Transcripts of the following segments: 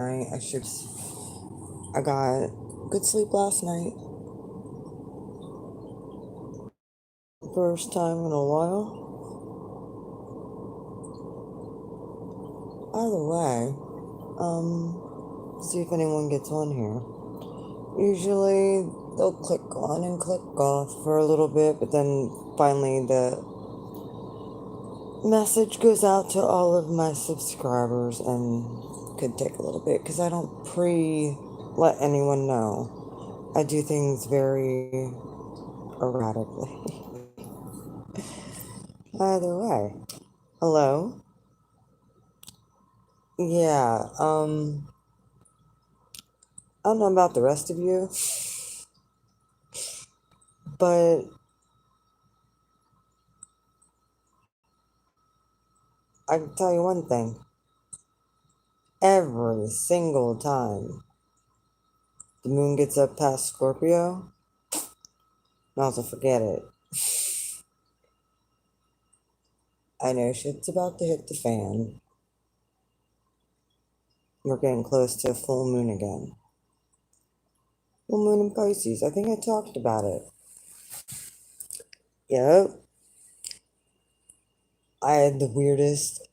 I got good sleep last night. First time in a while. Either way, see if anyone gets on here. Usually they'll click on and click off for a little bit, but then finally the message goes out to all of my subscribers and could take a little bit because I don't let anyone know. I do things very erratically. Either way. Hello? Yeah, I don't know about the rest of you, but I can tell you one thing. Every single time the moon gets up past Scorpio, might as well forget it. I know shit's about to hit the fan. We're getting close to a full moon again. Full moon in Pisces. I think I talked about it. Yep. I had the weirdest,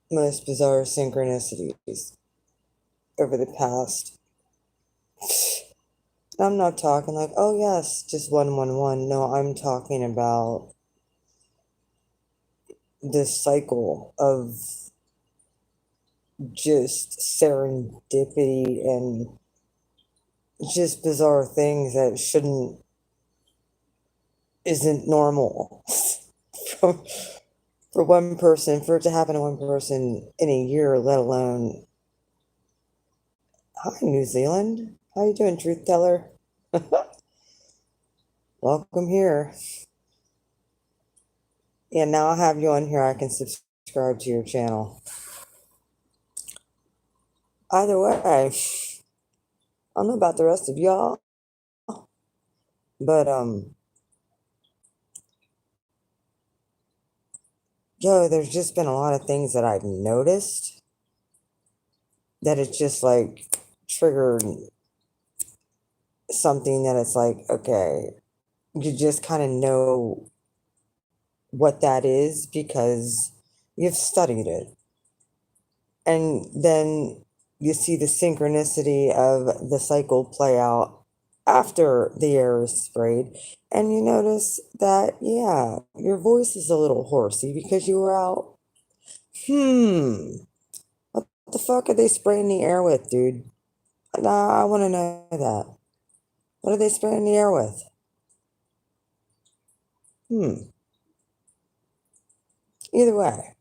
most bizarre synchronicities over the past. I'm not talking like, oh yes, just 111. No, I'm talking about this cycle of just serendipity and just bizarre things that isn't normal for, for one person, for it to happen to one person in a year, let alone. Hi, New Zealand. How you doing, truth teller? Welcome here. Yeah, now I have you on here. I can subscribe to your channel. Either way, I don't know about the rest of y'all, but there's just been a lot of things that I've noticed that it's just like triggered something that it's like, okay, you just kind of know what that is because you've studied it. And then you see the synchronicity of the cycle play out after the air is sprayed. And you notice that, yeah, your voice is a little horsey because you were out. What the fuck are they spraying the air with, dude? Nah, I want to know that. What are they spraying the air with? Either way,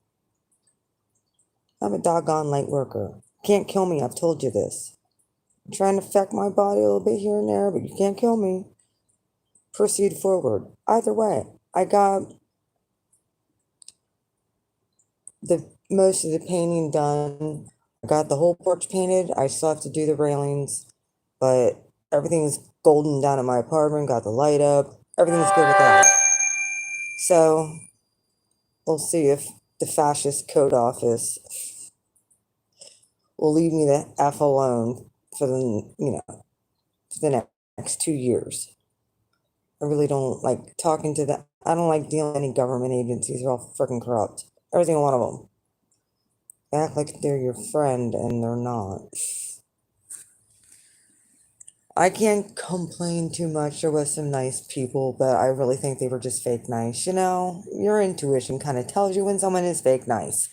I'm a doggone light worker. Can't kill me, I've told you this. I'm trying to affect my body a little bit here and there, but you can't kill me. Proceed forward. Either way, I got most of the painting done. I got the whole porch painted. I still have to do the railings, but everything's golden down at my apartment. Got the light up. Everything's good with that. So we'll see if the fascist code office will leave me the F alone for the next 2 years. I really don't like talking to them. I don't like dealing with any government agencies. They're all freaking corrupt. Every single one of them. They act like they're your friend and they're not. I can't complain too much. There was some nice people, but I really think they were just fake nice. You know, your intuition kind of tells you when someone is fake nice.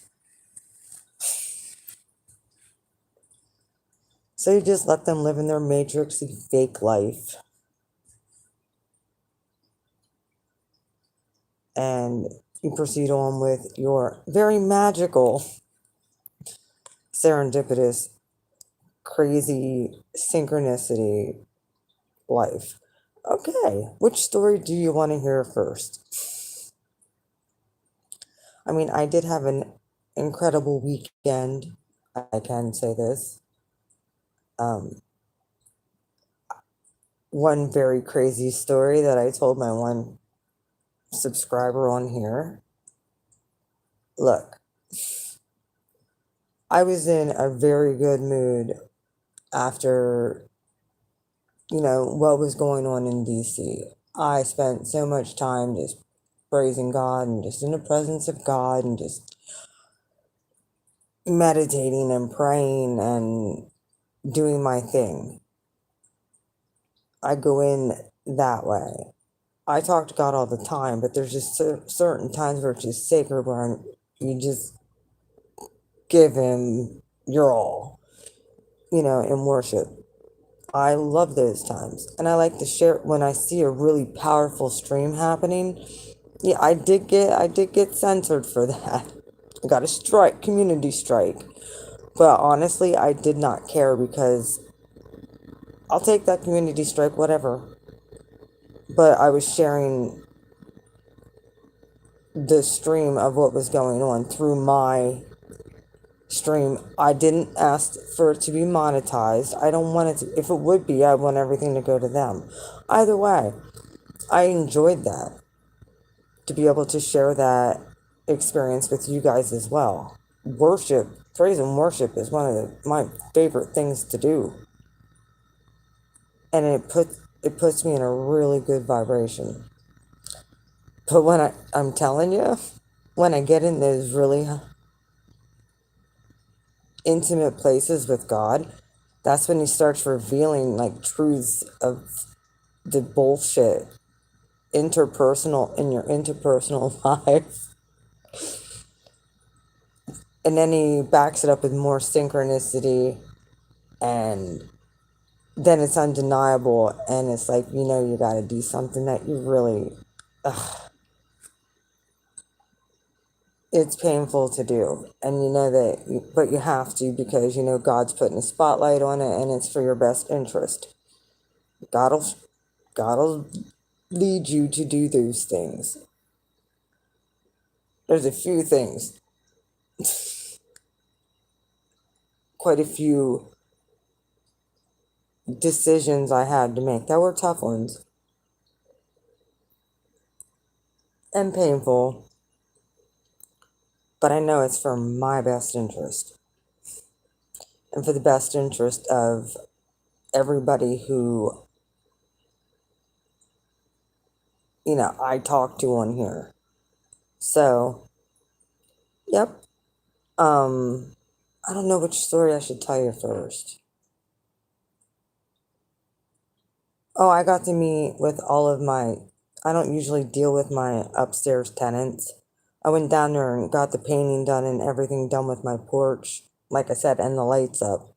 So you just let them live in their matrixy fake life. And you proceed on with your very magical, serendipitous, crazy synchronicity life. Okay, which story do you want to hear first? I mean, I did have an incredible weekend. I can say this. One very crazy story that I told my one subscriber on here. Look, I was in a very good mood after, what was going on in DC. I spent so much time just praising God and just in the presence of God and just meditating and praying and doing my thing. I go in that way. I talk to God all the time, but there's just certain times where it's just sacred where you just give Him your all, in worship. I love those times. And I like to share when I see a really powerful stream happening. Yeah, I did get censored for that. I got a community strike. But honestly, I did not care because I'll take that community strike, whatever. But I was sharing the stream of what was going on through my stream. I didn't ask for it to be monetized. I don't want it to. If it would be, I want everything to go to them. Either way, I enjoyed that, to be able to share that experience with you guys as well. Worship, praise and worship is one of my favorite things to do. And it puts me in a really good vibration. But when I'm telling you, when I get in those really intimate places with God, that's when He starts revealing like truths of the bullshit in your interpersonal life. And then He backs it up with more synchronicity, and then it's undeniable, and it's like, you got to do something that you really, it's painful to do, and but you have to, because God's putting a spotlight on it, and it's for your best interest. God'll lead you to do those things. There's a few things, quite a few decisions I had to make that were tough ones and painful, but I know it's for my best interest and for the best interest of everybody who, I talk to on here. So, yep. I don't know which story I should tell you first. Oh, I got to meet with I don't usually deal with my upstairs tenants. I went down there and got the painting done and everything done with my porch, like I said, and the lights up.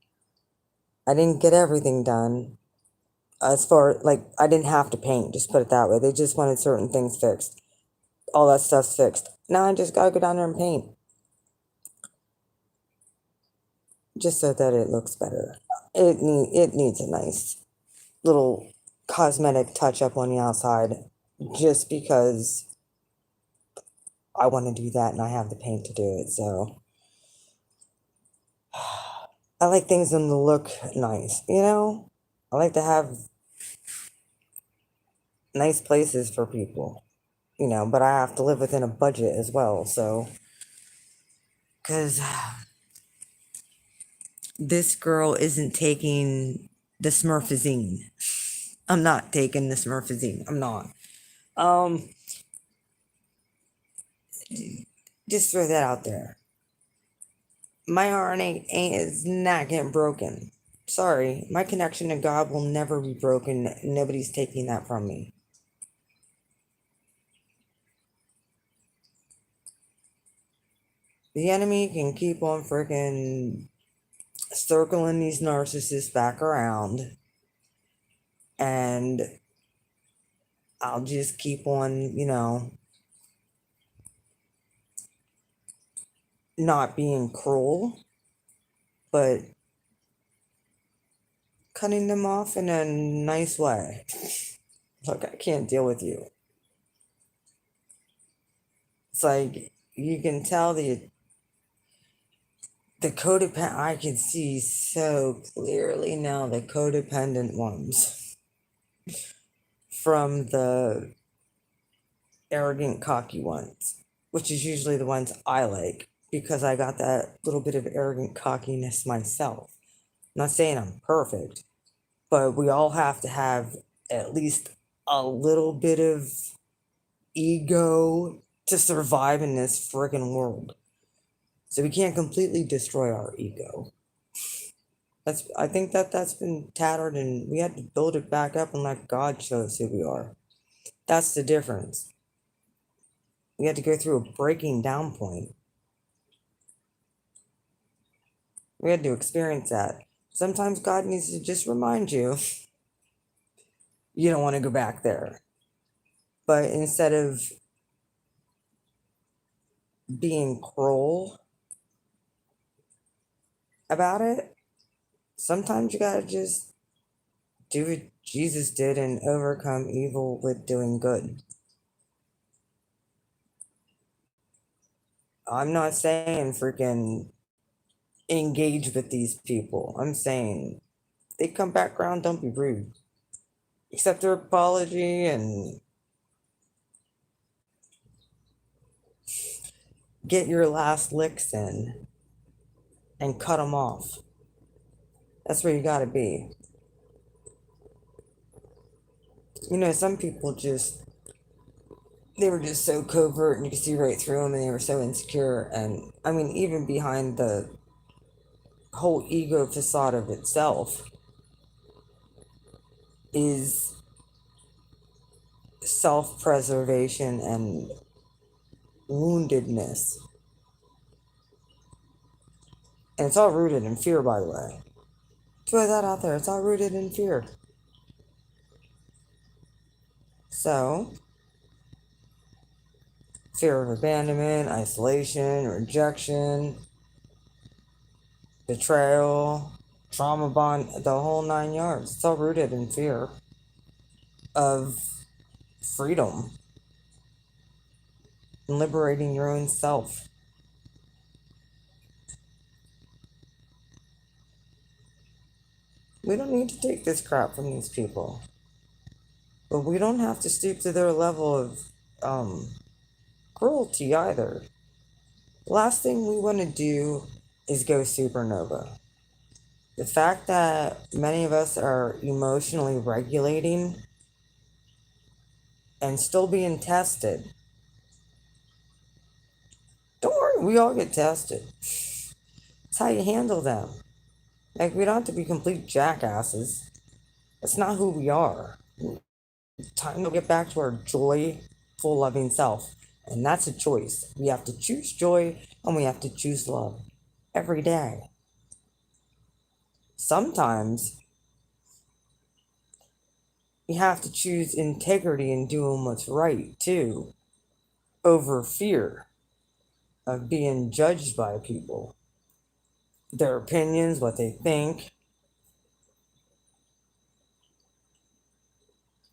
I didn't get everything done. As far, like, I didn't have to paint, just put it that way. They just wanted certain things fixed. All that stuff's fixed. Now I just gotta go down there and paint. Just so that it looks better. It needs a nice little cosmetic touch up on the outside, just because I want to do that and I have the paint to do it. So I like things in the look nice, I like to have nice places for people, but I have to live within a budget as well. So, because this girl isn't taking the Smurfazine. I'm not taking the Smurfazine. I'm not. Um, just throw that out there. My heart is not getting broken. Sorry, my connection to God will never be broken. Nobody's taking that from me. The enemy can keep on freaking circling these narcissists back around, and I'll just keep on, not being cruel, but cutting them off in a nice way. Look, I can't deal with you. It's like you can tell the codependent, I can see so clearly now the codependent ones from the arrogant, cocky ones, which is usually the ones I like, because I got that little bit of arrogant cockiness myself. not saying I'm perfect, but we all have to have at least a little bit of ego to survive in this friggin' world. So we can't completely destroy our ego. I think that's been tattered, and we had to build it back up and let God show us who we are. That's the difference. We had to go through a breaking down point. We had to experience that. Sometimes God needs to just remind you you don't want to go back there. But instead of being cruel about it, sometimes you gotta just do what Jesus did and overcome evil with doing good. I'm not saying freaking engage with these people. I'm saying they come back around, don't be rude. Accept their apology and get your last licks in and cut them off. That's where you gotta be. You know, some people they were just so covert and you could see right through them, and they were so insecure. And I mean, even behind the whole ego facade of itself is self-preservation and woundedness. And it's all rooted in fear, by the way. Throw that out there. It's all rooted in fear. So, fear of abandonment, isolation, rejection, betrayal, trauma bond, the whole 9 yards. It's all rooted in fear of freedom and liberating your own self. We don't need to take this crap from these people. But we don't have to stoop to their level of cruelty either. The last thing we want to do is go supernova. The fact that many of us are emotionally regulating and still being tested. Don't worry, we all get tested. It's how you handle them. Like, we don't have to be complete jackasses. That's not who we are. Time to get back to our joyful, loving self. And that's a choice. We have to choose joy and we have to choose love every day. Sometimes you have to choose integrity and doing what's right too, over fear of being judged by people, their opinions, what they think.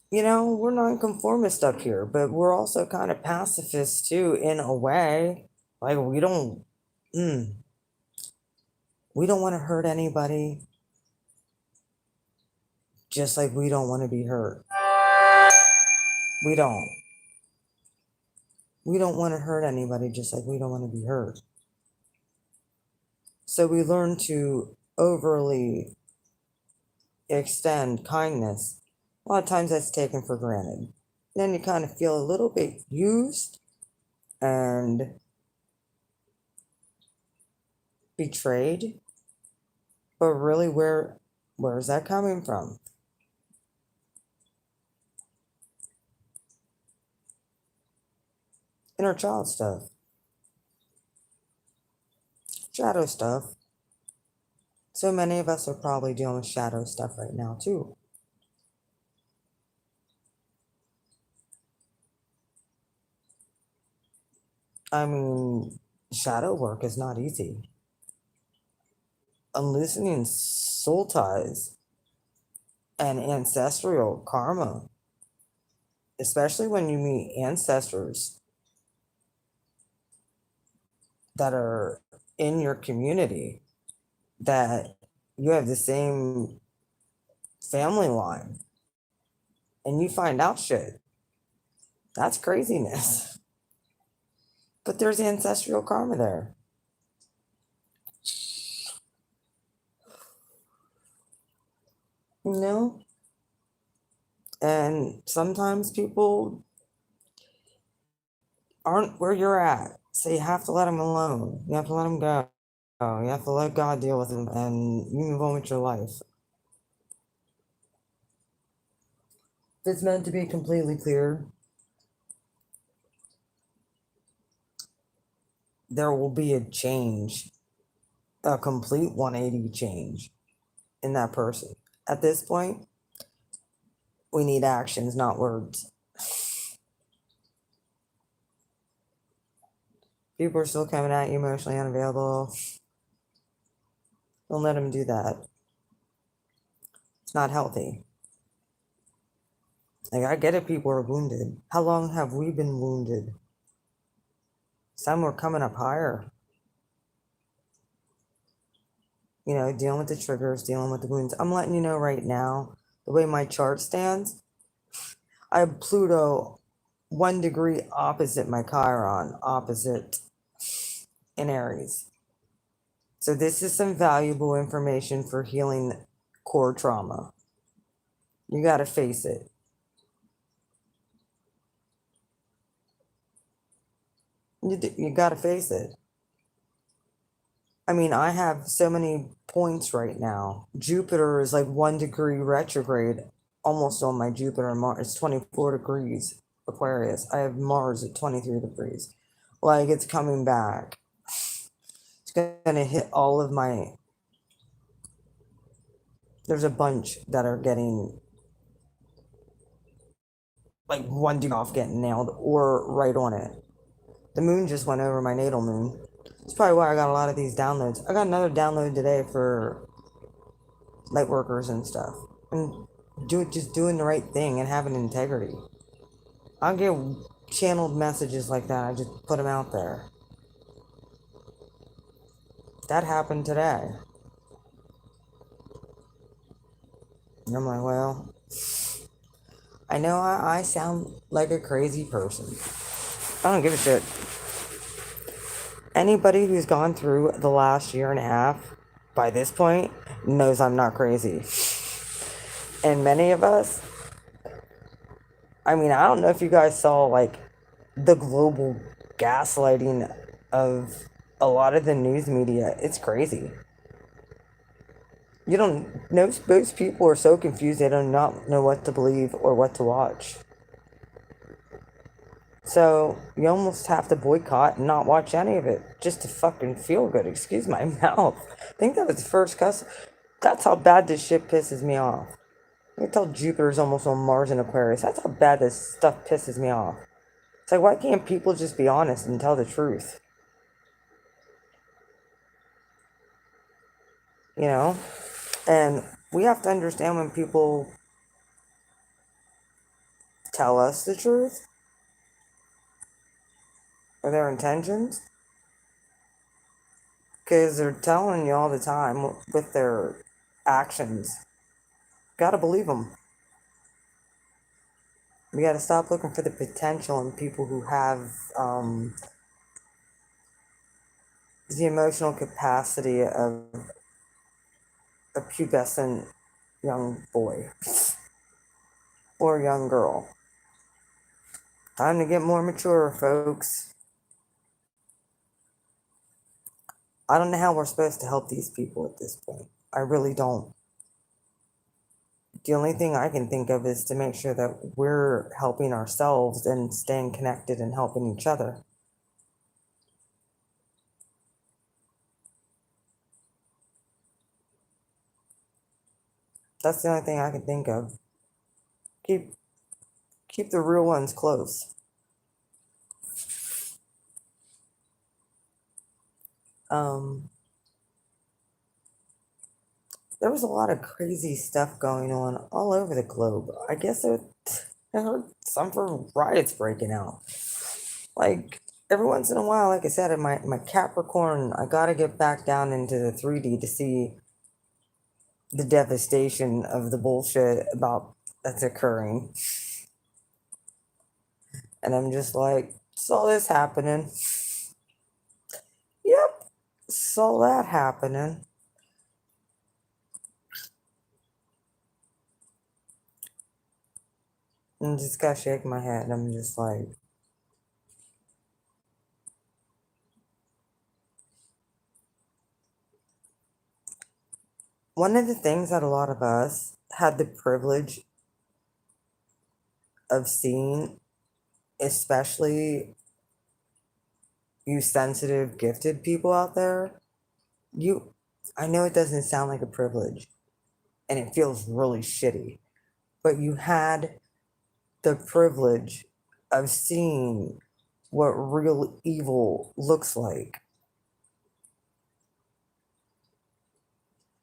You know, we're nonconformist up here, but we're also kind of pacifists too, in a way. Like, we don't want to hurt anybody, just like we don't want to be hurt. We don't. We don't want to hurt anybody, just like we don't want to be hurt. So we learn to overly extend kindness. A lot of times that's taken for granted. Then you kind of feel a little bit used and betrayed. But really, where is that coming from? Inner child stuff. Shadow stuff. So many of us are probably dealing with shadow stuff right now too. I mean, shadow work is not easy. Unloosening soul ties and ancestral karma, especially when you meet ancestors that are in your community, that you have the same family line, and you find out shit. That's craziness. But there's ancestral karma there. you know? And sometimes people aren't where you're at. So you have to let them alone. You have to let them go. You have to let God deal with them and you move on with your life. If it's meant to be completely clear, there will be a change, a complete 180 change in that person. At this point, we need actions, not words. People are still coming at you emotionally unavailable. Don't let them do that. It's not healthy. Like, I get it, people are wounded. How long have we been wounded? Some were coming up higher. You know, dealing with the triggers, dealing with the wounds. I'm letting you know right now, the way my chart stands, I have Pluto 1 degree opposite my Chiron, opposite in Aries. So this is some valuable information for healing core trauma. You got to face it. You got to face it. I mean, I have so many points right now. Jupiter is like 1 degree retrograde, almost on my Jupiter and Mars. It's 24 degrees Aquarius. I have Mars at 23 degrees. Like, it's coming back. It's going to hit all of my. There's a bunch that are getting like 1 degree off getting nailed or right on it. The moon just went over my natal moon. That's probably why I got a lot of these downloads. I got another download today for light workers and stuff. And just doing the right thing and having integrity. I get channeled messages like that. I just put them out there. That happened today. And I'm like, well, I know I sound like a crazy person. I don't give a shit. Anybody who's gone through the last year and a half by this point knows I'm not crazy. And many of us, I mean, I don't know if you guys saw like the global gaslighting of a lot of the news media. It's crazy. You don't know, most people are so confused they do not know what to believe or what to watch. So you almost have to boycott and not watch any of it just to fucking feel good. Excuse my mouth. I think that was the first cuss. That's how bad this shit pisses me off. I can tell Jupiter's almost on Mars and Aquarius. That's how bad this stuff pisses me off. It's like, why can't people just be honest and tell the truth? You know? And we have to understand when people tell us the truth or their intentions, because they're telling you all the time with their actions. Gotta believe them. We gotta stop looking for the potential in people who have the emotional capacity of a pubescent young boy or young girl. Time to get more mature, folks. I don't know how we're supposed to help these people at this point. I really don't. The only thing I can think of is to make sure that we're helping ourselves and staying connected and helping each other. That's the only thing I can think of. Keep the real ones close. There was a lot of crazy stuff going on all over the globe. I guess I heard some for riots breaking out. Like, every once in a while, like I said, in my Capricorn, I gotta get back down into the 3D to see the devastation of the bullshit about that's occurring. And I'm just like, saw this happening. Yep, saw that happening. And just gotta shake my head. I'm just like, one of the things that a lot of us had the privilege of seeing, especially you sensitive, gifted people out there, you, I know it doesn't sound like a privilege and it feels really shitty, but you had the privilege of seeing what real evil looks like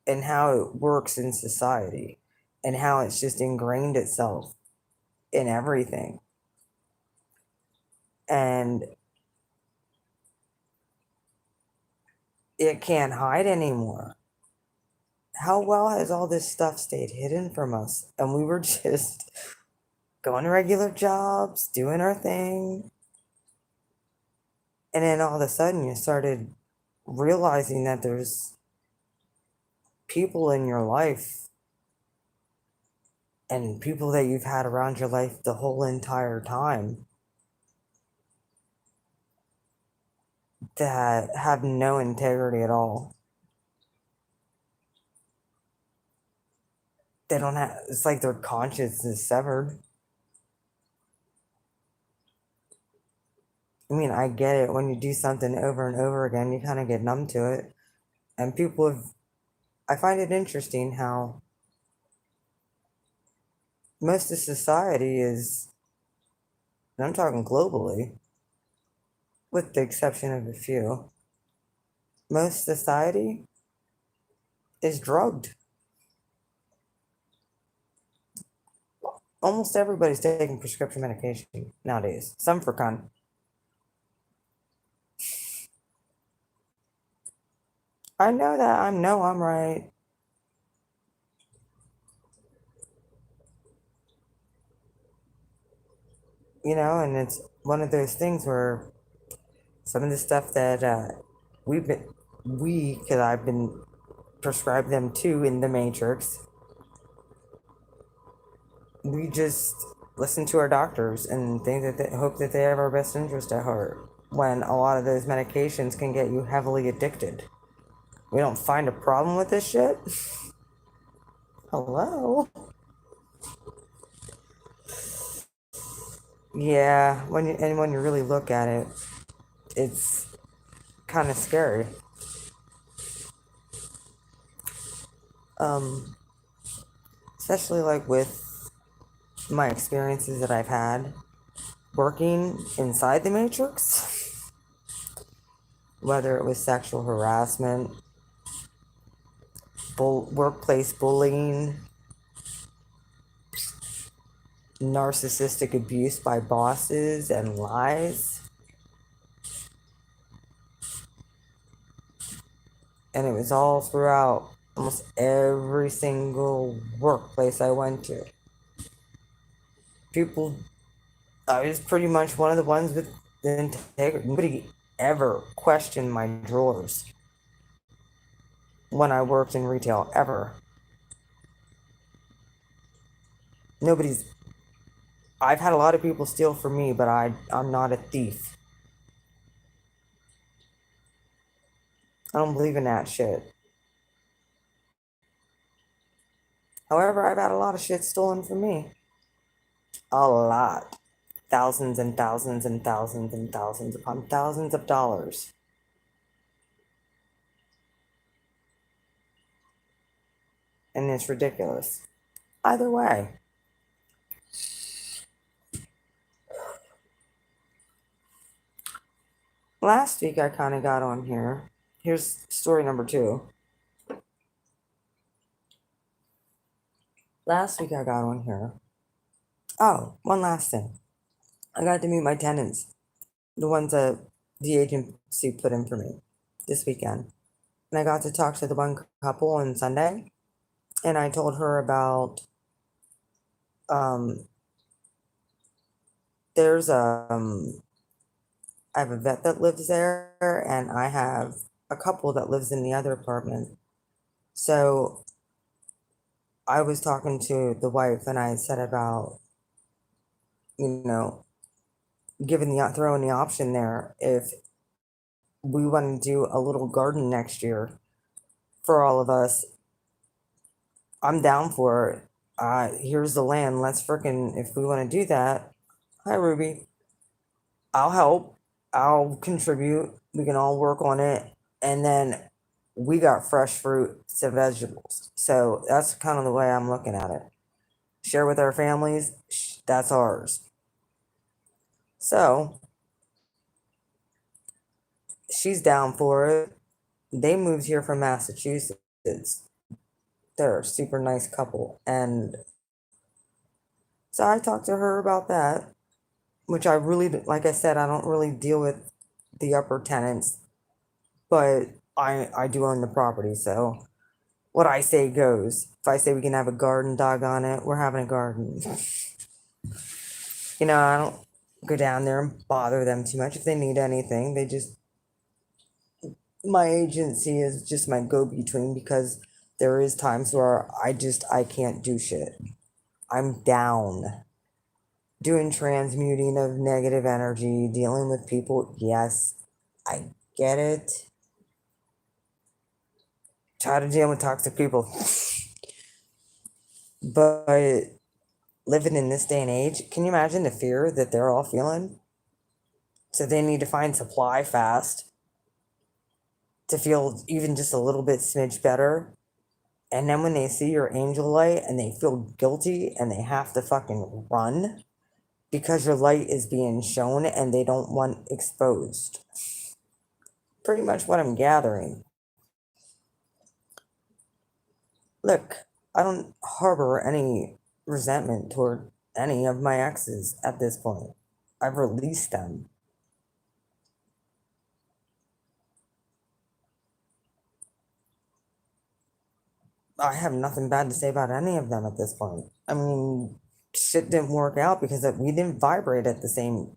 and how it works in society and how it's just ingrained itself in everything. And it can't hide anymore. How well has all this stuff stayed hidden from us? And we were just going to regular jobs, doing our thing. And then all of a sudden you started realizing that there's people in your life and people that you've had around your life the whole entire time that have no integrity at all. They don't have, it's like their conscience is severed. I mean, I get it. When you do something over and over again, you kind of get numb to it. And people have, I find it interesting how most of society is, and I'm talking globally, with the exception of a few, most society is drugged. Almost everybody's taking prescription medication nowadays, some for fun. I know that I know I'm right. You know, and it's one of those things where some of the stuff that we've been, because I've been prescribed them too in the Matrix, we just listen to our doctors and think that they hope that they have our best interest at heart when a lot of those medications can get you heavily addicted. We don't find a problem with this shit. Hello. Yeah, when you really look at it, it's kind of scary. Um, Especially like with my experiences that I've had working inside the Matrix, whether it was sexual harassment, workplace bullying, narcissistic abuse by bosses, and lies. And it was all throughout almost every single workplace I went to. People, I was pretty much one of the ones with the integrity. Nobody ever questioned my drawers when I worked in retail, ever. Nobody's, I've had a lot of people steal from me, but I'm not a thief. I don't believe in that shit. However, I've had a lot of shit stolen from me. A lot. Thousands and thousands and thousands and thousands upon thousands of dollars. And it's ridiculous. Either way, last week I kind of got on here. Here's story number 2. Last week I got on here. Oh, one last thing. I got to meet my tenants, the ones that the agency put in for me this weekend. And I got to talk to the one couple on Sunday. And I told her about um, there's I have a vet that lives there, and I have a couple that lives in the other apartment. So I was talking to the wife, and I said about you know, throwing the option there. If we want to do a little garden next year for all of us, I'm down for it. Here's the land. Let's frickin', if we want to do that, hi Ruby, I'll help. I'll contribute. We can all work on it. And then we got fresh fruits and vegetables. So that's kind of the way I'm looking at it. Share with our families, that's ours. So she's down for it. They moved here from Massachusetts. They're a super nice couple. And so I talked to her about that, which I really, like I said, I don't really deal with the upper tenants, but I do own the property. So what I say goes. If I say we can have a garden, dog on it, we're having a garden. I don't go down there and bother them too much. If they need anything, my agency is just my go-between, because there is times where I can't do shit. I'm down. Doing transmuting of negative energy, dealing with people, yes, I get it. Try to deal with toxic people. But living in this day and age, can you imagine the fear that they're all feeling? So they need to find supply fast to feel even just a little bit smidge better. And then when they see your angel light and they feel guilty and they have to fucking run because your light is being shown and they don't want exposed. Pretty much what I'm gathering. Look, I don't harbor any resentment toward any of my exes at this point. I've released them. I have nothing bad to say about any of them at this point. I mean, shit didn't work out because we didn't vibrate at the same.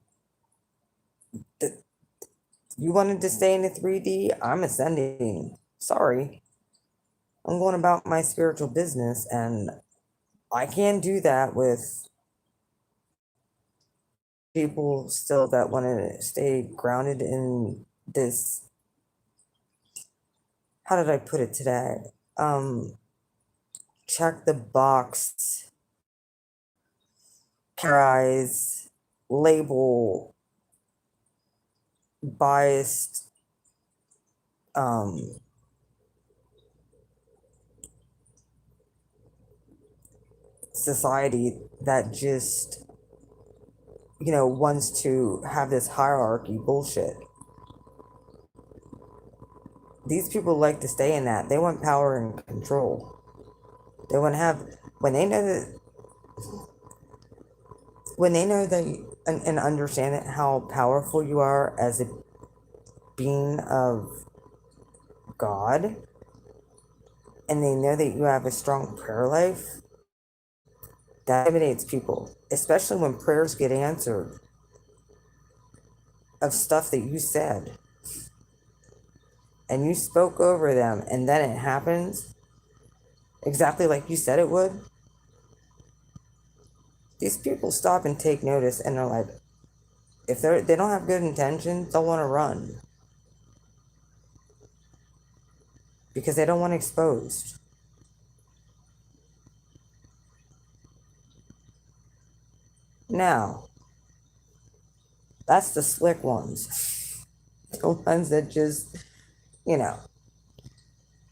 You wanted to stay in the 3D? I'm ascending. Sorry. I'm going about my spiritual business, and I can't do that with people still that want to stay grounded in this. How did I put it today? Check the box, characterize, label, biased, society that just, wants to have this hierarchy bullshit. These people like to stay in that. They want power and control. They want to have, when they know that, and understand it, how powerful you are as a being of God, and they know that you have a strong prayer life, that intimidates people, especially when prayers get answered of stuff that you said and you spoke over them, and then it happens exactly like you said it would. These people stop and take notice, and they're like, if they don't have good intentions, they'll want to run because they don't want exposed. Now, that's the slick ones. The ones that just, you know,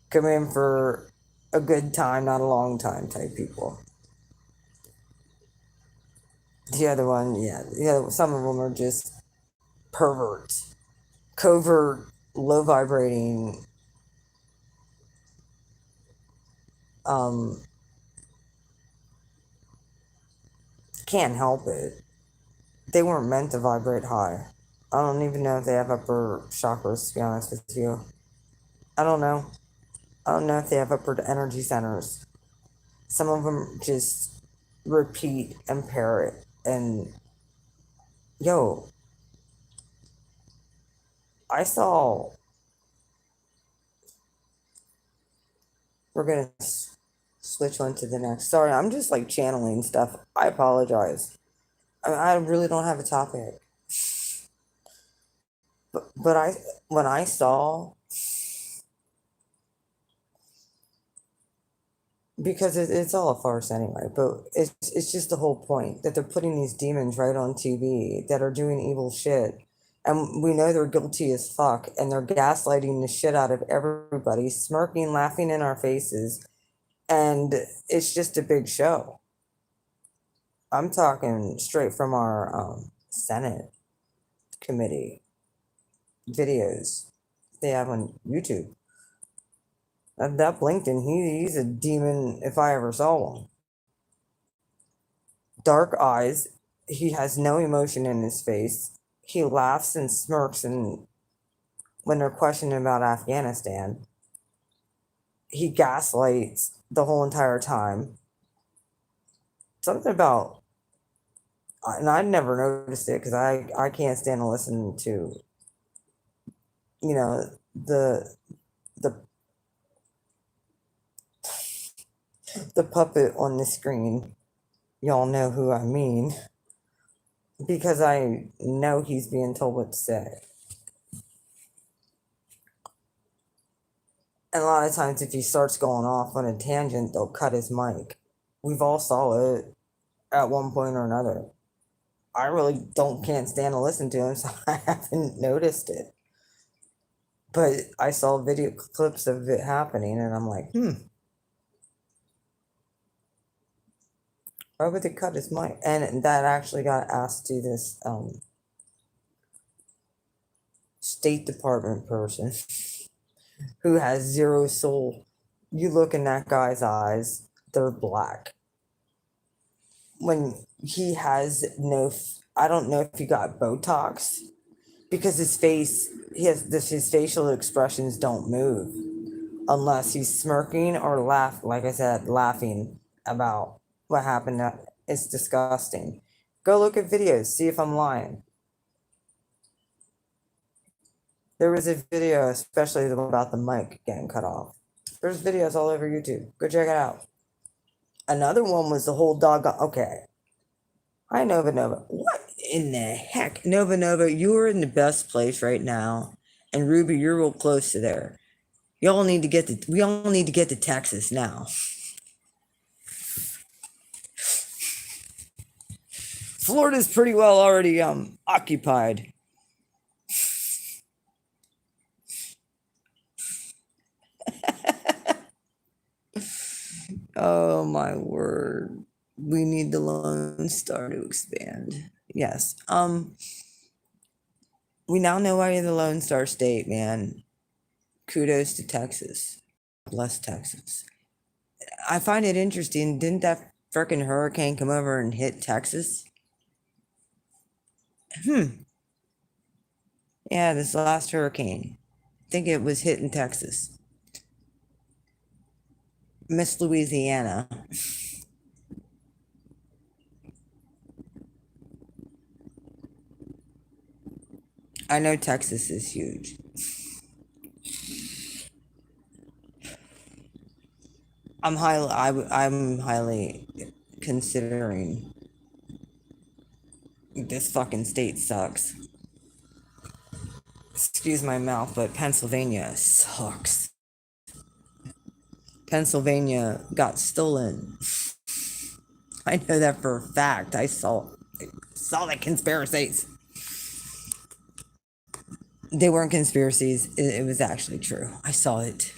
come in for a good time, not a long time type people. The other one, some of them are just perverts, covert, low vibrating, can't help it. They weren't meant to vibrate high. I don't even know if they have upper chakras, to be honest with you. I don't know. I don't know if they have upper energy centers. Some of them just repeat and parrot. And, yo, I saw. We're going to switch on to the next. Sorry, I'm just like channeling stuff. I apologize. I really don't have a topic. But when I saw, because it's all a farce anyway, but it's just the whole point that they're putting these demons right on TV that are doing evil shit. And we know they're guilty as fuck, and they're gaslighting the shit out of everybody, smirking, laughing in our faces, and it's just a big show. I'm talking straight from our Senate committee videos they have on YouTube. That Blinkton, he's a demon if I ever saw one. Dark eyes, he has no emotion in his face. He laughs and smirks, and when they're questioning about Afghanistan, he gaslights the whole entire time. Something about, and I never noticed it because I can't stand to listen to, you know, the the puppet on the screen. Y'all know who I mean, because I know he's being told what to say. And a lot of times, if he starts going off on a tangent, they'll cut his mic. We've all saw it at one point or another. I really can't stand to listen to him, so I haven't noticed it. But I saw video clips of it happening, and I'm like, why would they cut his mic? And that actually got asked to this State Department person who has zero soul. You look in that guy's eyes, they're black. When he has I don't know if he got Botox, because his facial expressions don't move unless he's smirking or like I said, laughing about what happened. It's disgusting. Go look at videos, see if I'm lying. There was a video, especially the one about the mic getting cut off. There's videos all over YouTube. Go check it out. Another one was the whole dog. Okay. Hi, Nova Nova. What in the heck? Nova Nova, you're in the best place right now. And Ruby, you're real close to there. We all need to get to Texas now. Florida's pretty well already occupied. Oh my word. We need the Lone Star to expand. Yes. We now know why you're the Lone Star State, man. Kudos to Texas. Bless Texas. I find it interesting. Didn't that frickin' hurricane come over and hit Texas? Yeah, this last hurricane. I think it was hitting Texas. Miss Louisiana. I know Texas is huge. I'm highly considering. This fucking state sucks. Excuse my mouth, but Pennsylvania sucks. Pennsylvania got stolen. I know that for a fact. I saw the conspiracies. They weren't conspiracies. It was actually true. I saw it.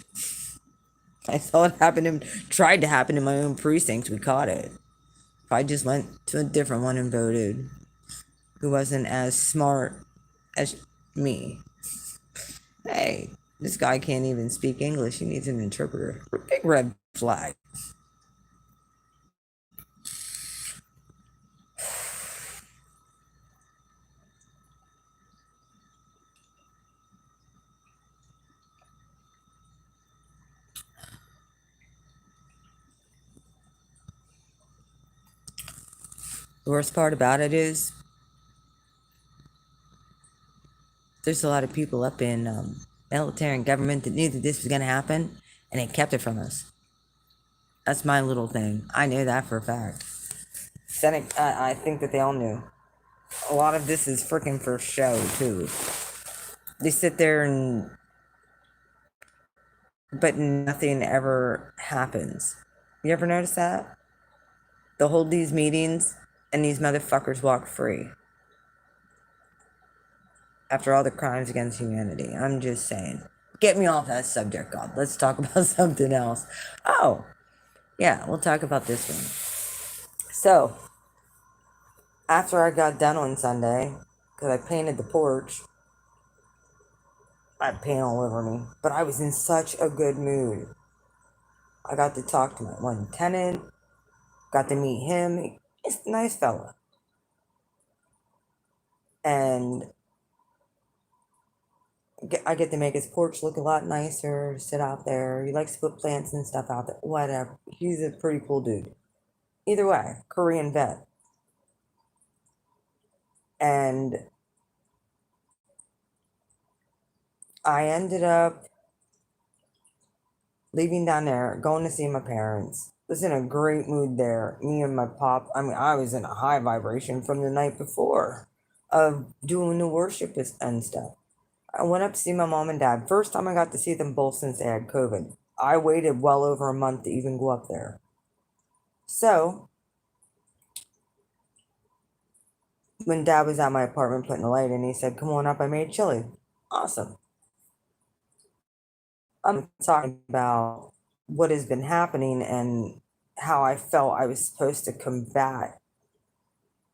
I saw it happen. Tried to happen in my own precinct. We caught it. If I just went to a different one and voted, who wasn't as smart as me. Hey, this guy can't even speak English. He needs an interpreter. Big red flag. The worst part about it is there's a lot of people up in military and government that knew that this was going to happen, and they kept it from us. That's my little thing. I knew that for a fact. Senate, I think that they all knew. a lot of this is freaking for show, too. They sit there and, but nothing ever happens. You ever notice that? They'll hold these meetings and these motherfuckers walk free after all the crimes against humanity. I'm just saying. Get me off that subject, God. Let's talk about something else. Oh, yeah, we'll talk about this one. So, after I got done on Sunday, because I painted the porch, I had paint all over me, but I was in such a good mood. I got to talk to my one tenant, got to meet him. He's a nice fella. And I get to make his porch look a lot nicer, sit out there. He likes to put plants and stuff out there. Whatever. He's a pretty cool dude. Either way, Korean vet. And I ended up leaving down there, going to see my parents. Was in a great mood there. Me and my pop, I mean, I was in a high vibration from the night before of doing the worship and stuff. I went up to see my mom and dad. First time I got to see them both since they had COVID. I waited well over a month to even go up there. So, when dad was at my apartment putting the light in, he said, "Come on up, I made chili." Awesome. I'm talking about what has been happening and how I felt I was supposed to combat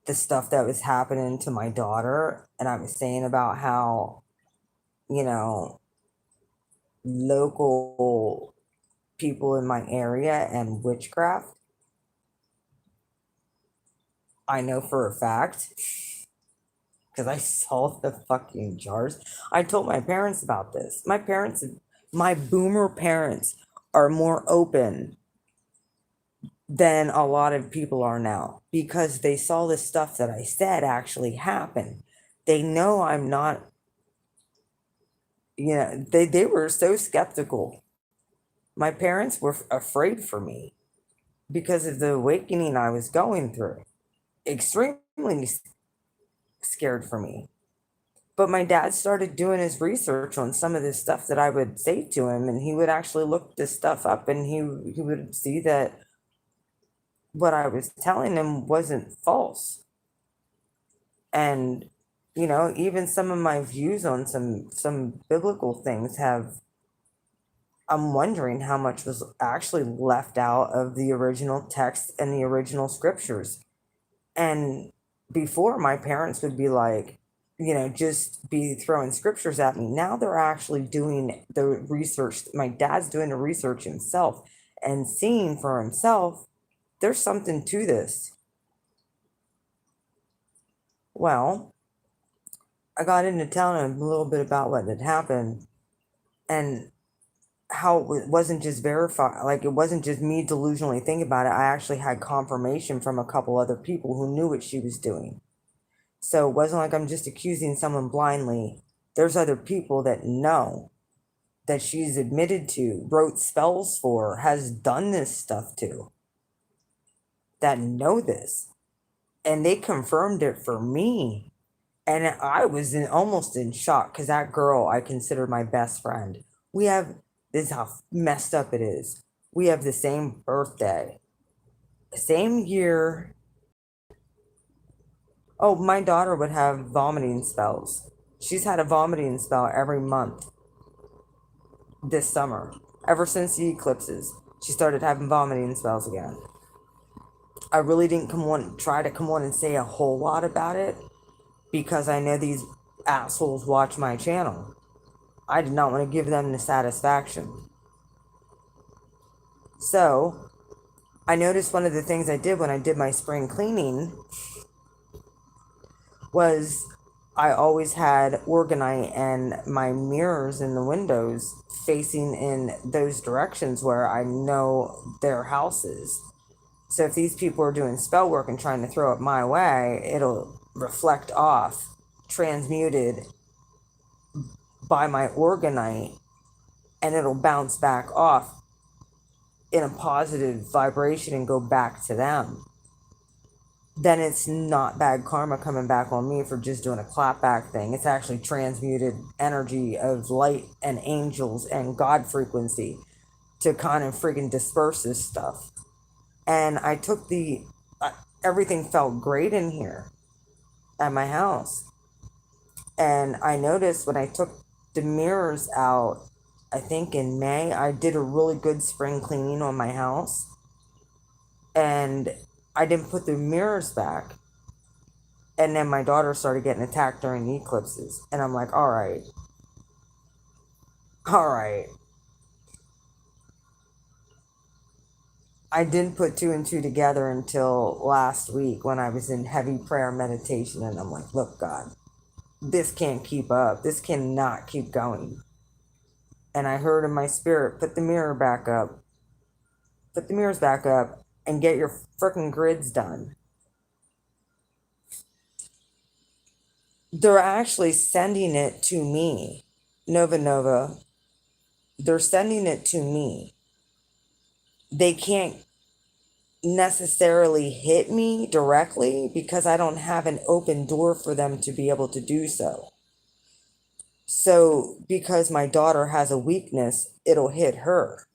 the stuff that was happening to my daughter. And I was saying about how, you know, local people in my area and witchcraft, I know for a fact, because I saw the fucking jars. I told my parents about this. My boomer parents are more open than a lot of people are now because they saw the stuff that I said actually happen. They know I'm not, they were so skeptical. My parents were afraid for me because of the awakening I was going through. Extremely scared for me. But my dad started doing his research on some of this stuff that I would say to him, and he would actually look this stuff up, and he would see that what I was telling him wasn't false. And even some of my views on some biblical things have, I'm wondering how much was actually left out of the original text and the original scriptures. And before, my parents would be like, just be throwing scriptures at me. Now they're actually doing the research. My dad's doing the research himself and seeing for himself, there's something to this. Well, I got into telling him a little bit about what had happened and how it wasn't just verified, like it wasn't just me delusionally thinking about it. I actually had confirmation from a couple other people who knew what she was doing. So it wasn't like I'm just accusing someone blindly. There's other people that know that she's admitted to, wrote spells for, has done this stuff to, that know this. And they confirmed it for me. And I was almost in shock because that girl I consider my best friend. This is how messed up it is. We have the same birthday, same year. Oh, my daughter would have vomiting spells. She's had a vomiting spell every month this summer. Ever since the eclipses, she started having vomiting spells again. I really didn't try to come on and say a whole lot about it because I know these assholes watch my channel. I did not want to give them the satisfaction. So, I noticed one of the things I did when I did my spring cleaning was I always had orgonite and my mirrors in the windows facing in those directions where I know their houses. So if these people are doing spell work and trying to throw it my way, it'll reflect off, transmuted by my orgonite, and it'll bounce back off in a positive vibration and go back to them. then it's not bad karma coming back on me for just doing a clapback thing. It's actually transmuted energy of light and angels and God frequency to kind of friggin' disperse this stuff. And I took everything felt great in here at my house. And I noticed when I took the mirrors out, I think in May, I did a really good spring cleaning on my house. And I didn't put the mirrors back. And then my daughter started getting attacked during the eclipses. And I'm like, all right. I didn't put two and two together until last week when I was in heavy prayer meditation. And I'm like, look, God, this can't keep up. This cannot keep going. And I heard in my spirit, put the mirror back up. Put the mirrors back up and get your freaking grids done. They're actually sending it to me. Nova. They're sending it to me. They can't necessarily hit me directly because I don't have an open door for them to be able to do so. So, because my daughter has a weakness, it'll hit her.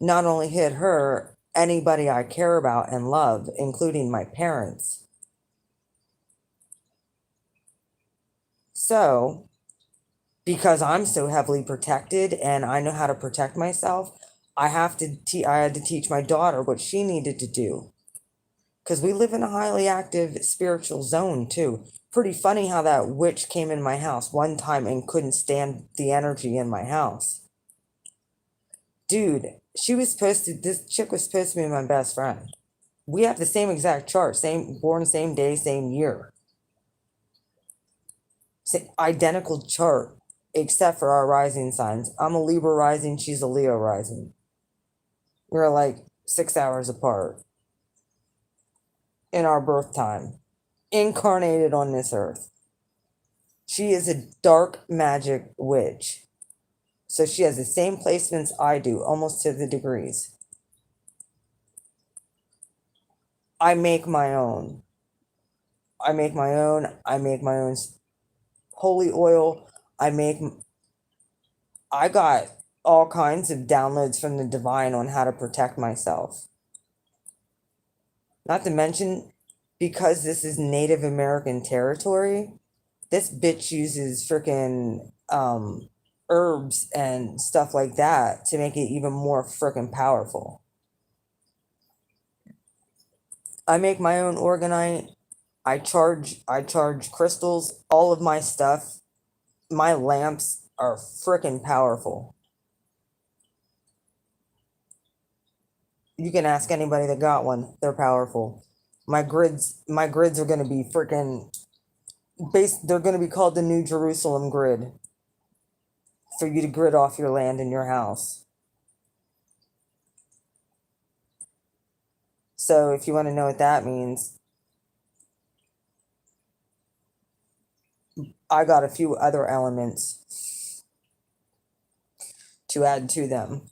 Not only hit her, anybody I care about and love, including my parents. So, because I'm so heavily protected and I know how to protect myself, I had to teach my daughter what she needed to do. Because we live in a highly active spiritual zone too. Pretty funny how that witch came in my house one time and couldn't stand the energy in my house. Dude, this chick was supposed to be my best friend. We have the same exact chart, born same day, same year. Identical chart, except for our rising signs. I'm a Libra rising, she's a Leo rising. We're like 6 hours apart in our birth time, incarnated on this earth. She is a dark magic witch. So she has the same placements I do, almost to the degrees. I make my own. I make my own holy oil. I got all kinds of downloads from the divine on how to protect myself. Not to mention, because this is Native American territory, this bitch uses freaking herbs and stuff like that to make it even more freaking powerful. I make my own organite. I charge crystals. All of my stuff, my lamps are freaking powerful. You can ask anybody that got one. They're powerful. My grids are going to be freaking they're going to be called the New Jerusalem grid for you to grid off your land and your house. So if you want to know what that means, I got a few other elements to add to them.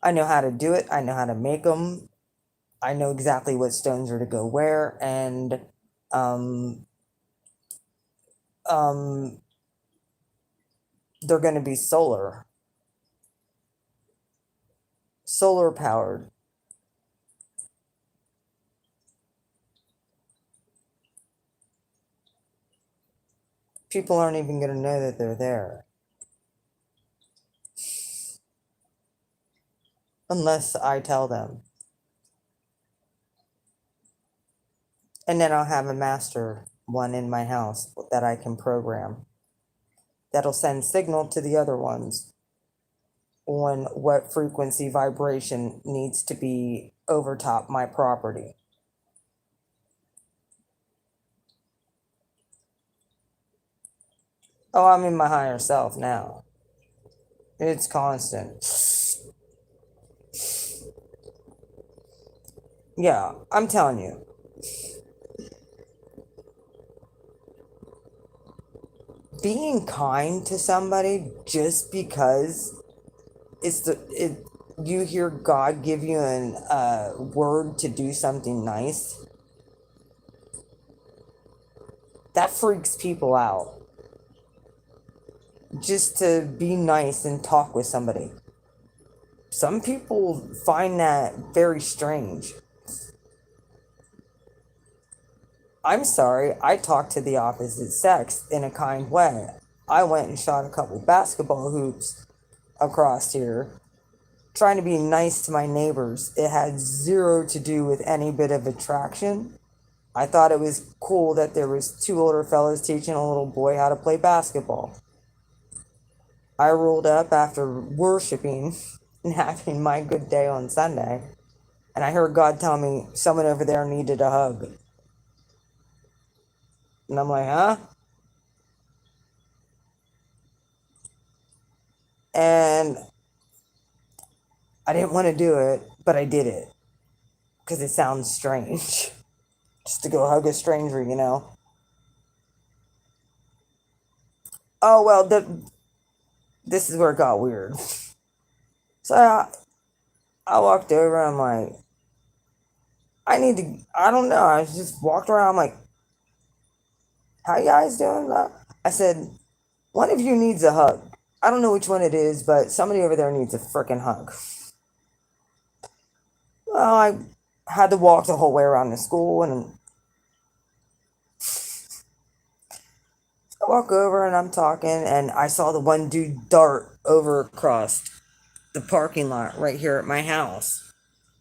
I know how to do it. I know how to make them. I know exactly what stones are to go where, and they're going to be solar powered. People aren't even going to know that they're there unless I tell them. And then I'll have a master one in my house that I can program that'll send signal to the other ones on what frequency vibration needs to be over top my property. Oh, I'm in my higher self now. It's constant. Yeah, I'm telling you. Being kind to somebody just because you hear God give you an word to do something nice, that freaks people out. Just to be nice and talk with somebody. Some people find that very strange. I'm sorry, I talked to the opposite sex in a kind way. I went and shot a couple basketball hoops across here, trying to be nice to my neighbors. It had zero to do with any bit of attraction. I thought it was cool that there was two older fellas teaching a little boy how to play basketball. I rolled up after worshiping and having my good day on Sunday, and I heard God tell me someone over there needed a hug. And I'm like, huh? And I didn't want to do it, but I did it because it sounds strange. Just to go hug a stranger, you know? Oh, well, this is where it got weird. So I walked over, I'm like, I don't know. I just walked around, I'm like, how you guys doing? I said, one of you needs a hug. I don't know which one it is, but somebody over there needs a freaking hug. Well, I had to walk the whole way around the school, and I walk over and I'm talking, and I saw the one dude dart over across the parking lot right here at my house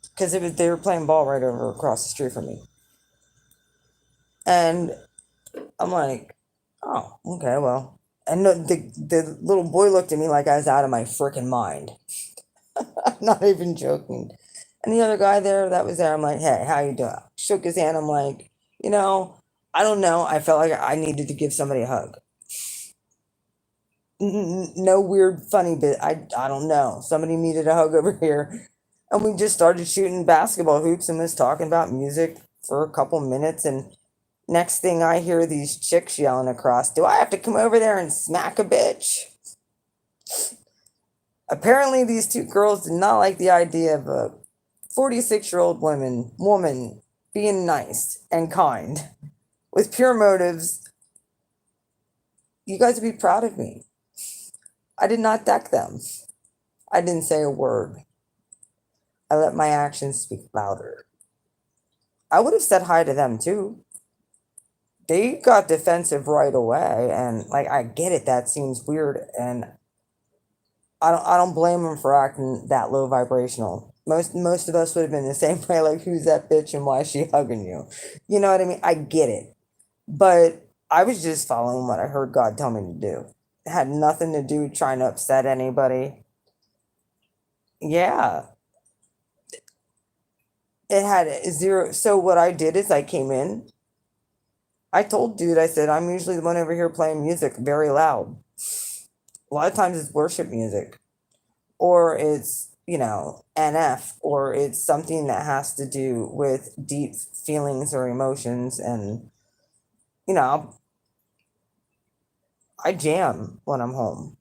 because they were playing ball right over across the street from me, and I'm like, oh, okay, well, and the little boy looked at me like I was out of my freaking mind. I'm not even joking. And the other guy there that was there, I'm like, hey, how you doing? Shook his hand. I'm like, you know, I don't know. I felt like I needed to give somebody a hug. No weird funny bit. I don't know. Somebody needed a hug over here. And we just started shooting basketball hoops and was talking about music for a couple minutes. And next thing I hear these chicks yelling across, do I have to come over there and smack a bitch? Apparently these two girls did not like the idea of a 46-year-old woman being nice and kind with pure motives. You guys would be proud of me. I did not deck them. I didn't say a word. I let my actions speak louder. I would have said hi to them too. They got defensive right away, and like I get it, that seems weird, and I don't blame them for acting that low vibrational. Most of us would have been the same way, like who's that bitch and why is she hugging you? You know what I mean? I get it. But I was just following what I heard God tell me to do. It had nothing to do with trying to upset anybody. Yeah. It had zero. So what I did is I came in. I told dude, I said, I'm usually the one over here playing music very loud. A lot of times it's worship music. Or it's, NF, or it's something that has to do with deep feelings or emotions. And, you know, I jam when I'm home.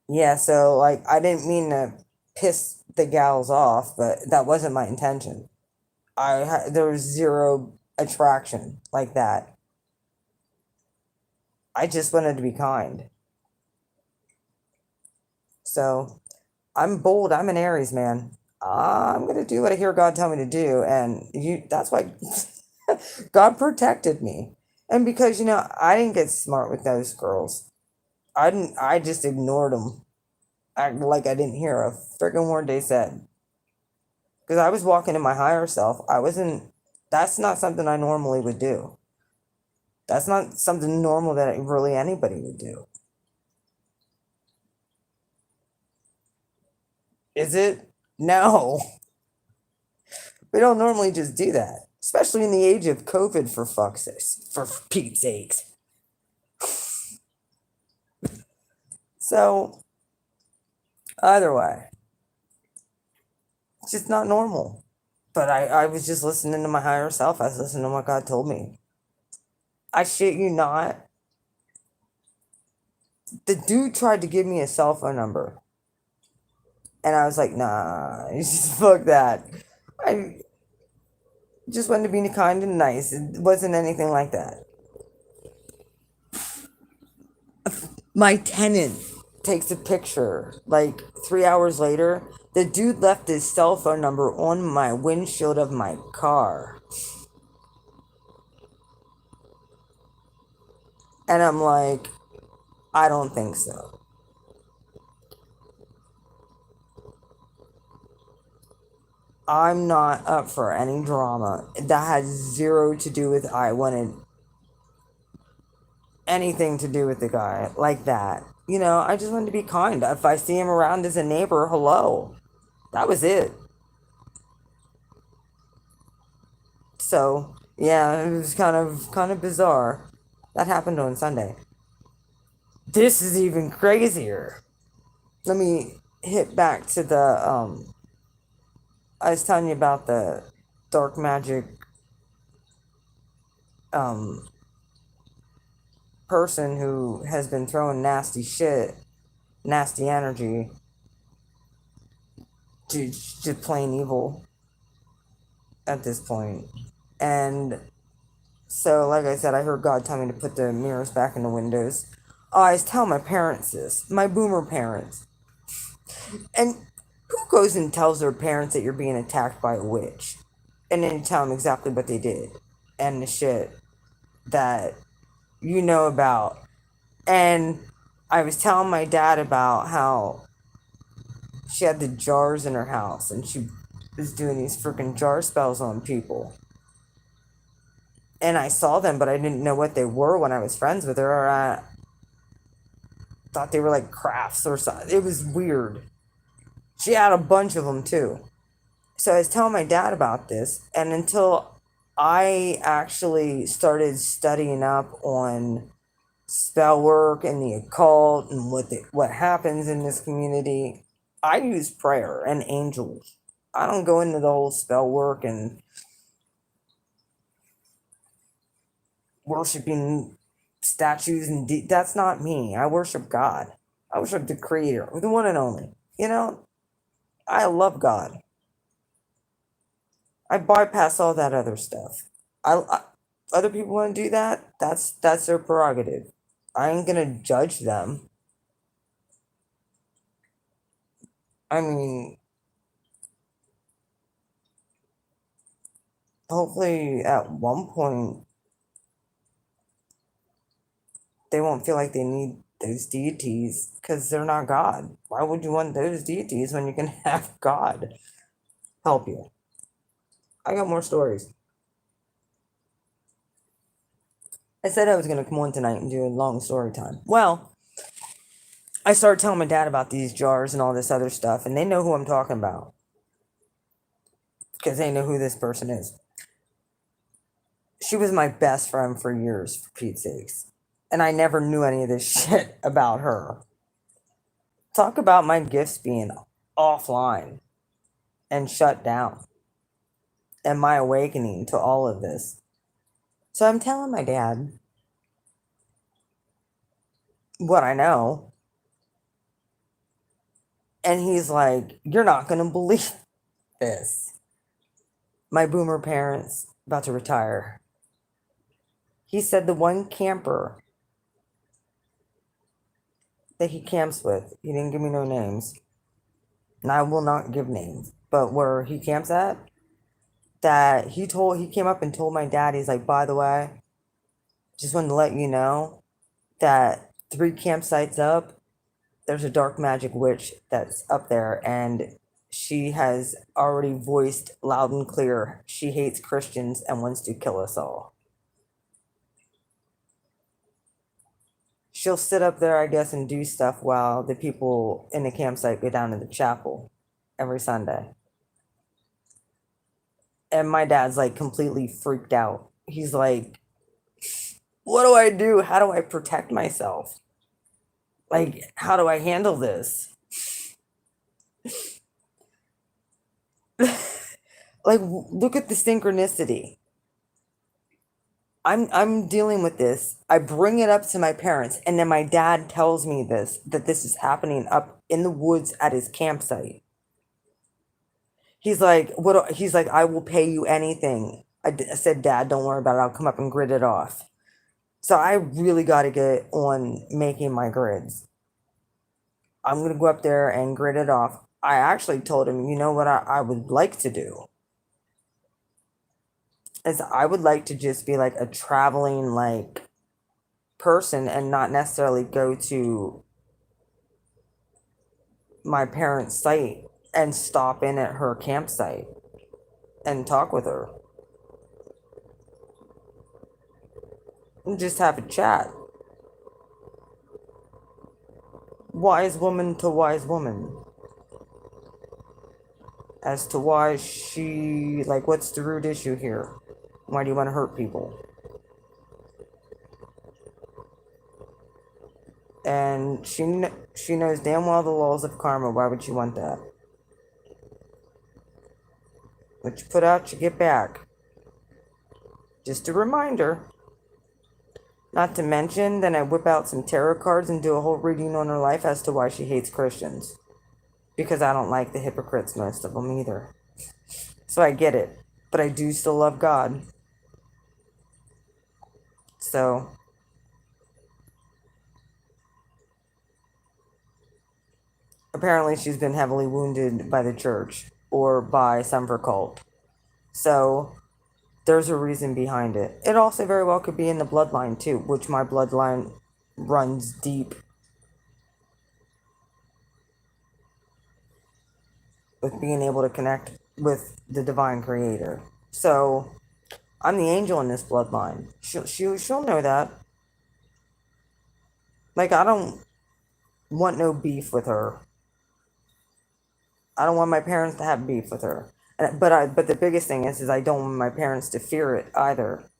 Yeah, so like I didn't mean to piss the gals off, but that wasn't my intention. There was zero attraction like that. I just wanted to be kind. So I'm bold. I'm an Aries, man. I'm gonna do what I hear God tell me to do, and that's why God protected me. And because I didn't get smart with those girls. I just ignored them. Act like I didn't hear a freaking word they said. Because I was walking in my higher self. That's not something I normally would do. That's not something normal that really anybody would do. Is it? No. We don't normally just do that. Especially in the age of COVID, for fuck's sakes. For Pete's sakes. So, either way, it's just not normal. But I was just listening to my higher self. I was listening to what God told me. I shit you not. The dude tried to give me a cell phone number. And I was like, nah, just fuck that. I just wanted to be kind and nice. It wasn't anything like that. My tenant takes a picture like 3 hours later. The dude left his cell phone number on my windshield of my car. And I'm like, I don't think so. I'm not up for any drama. That has zero to do with I wanted anything to do with the guy like that. I just wanted to be kind. If I see him around as a neighbor, hello. That was it. So, yeah, it was kind of bizarre. That happened on Sunday. This is even crazier. Let me hit back to the I was telling you about the dark magic um person who has been throwing nasty shit, nasty energy, to plain evil at this point. And so, like I said, I heard God tell me to put the mirrors back in the windows. I was telling my parents this, my boomer parents. And who goes and tells their parents that you're being attacked by a witch? And then you tell them exactly what they did and the shit that you know about. And I was telling my dad about how she had the jars in her house and she was doing these freaking jar spells on people. And I saw them, but I didn't know what they were when I was friends with her. Or I thought they were like crafts or something. It was weird. She had a bunch of them too. So I was telling my dad about this, and until I actually started studying up on spell work and the occult and what happens in this community, I use prayer and angels. I don't go into the whole spell work and worshiping statues that's not me. I worship God. I worship the Creator, the one and only. I love God. I bypass all that other stuff. I other people want to do that. That's their prerogative. I ain't gonna judge them. I mean, hopefully at one point they won't feel like they need those deities because they're not God. Why would you want those deities when you can have God help you? I got more stories. I said I was gonna come on tonight and do a long story time. Well, I started telling my dad about these jars and all this other stuff, and they know who I'm talking about because they know who this person is. She was my best friend for years, for Pete's sakes. And I never knew any of this shit about her. Talk about my gifts being offline and shut down and my awakening to all of this. So I'm telling my dad what I know. And he's like, you're not going to believe this. My boomer parents about to retire. He said the one camper that he camps with, he didn't give me no names, and I will not give names, but where he camps at, that he came up and told my dad, he's like, by the way, just wanted to let you know that 3 campsites up, there's a dark magic witch that's up there, and she has already voiced loud and clear she hates Christians and wants to kill us all. She'll sit up there, I guess, and do stuff while the people in the campsite go down to the chapel every Sunday. And my dad's like completely freaked out. He's like, what do I do? How do I protect myself? Like, how do I handle this? Like, look at the synchronicity. I'm dealing with this. I bring it up to my parents, and then my dad tells me that this is happening up in the woods at his campsite. He's like, what? He's like, I will pay you anything. I said, Dad, don't worry about it. I'll come up and grid it off. So I really got to get on making my grids. I'm going to go up there and grid it off. I actually told him, you know what I would like to do? Is I would like to just be like a traveling like person and not necessarily go to my parents' site and stop in at her campsite and talk with her and just have a chat. Wise woman to wise woman as to why she, like, what's the root issue here? Why do you want to hurt people? And she knows damn well the laws of karma. Why would she want that? What you put out, you get back. Just a reminder. Not to mention, then I whip out some tarot cards and do a whole reading on her life as to why she hates Christians. Because I don't like the hypocrites, most of them either. So I get it. But I do still love God. So apparently she's been heavily wounded by the church or by some of her cult. So there's a reason behind it. It also very well could be in the bloodline too, which my bloodline runs deep with being able to connect with the divine creator. So I'm the angel in this bloodline. She'll know that. Like, I don't want no beef with her. I don't want my parents to have beef with her. But the biggest thing is I don't want my parents to fear it either.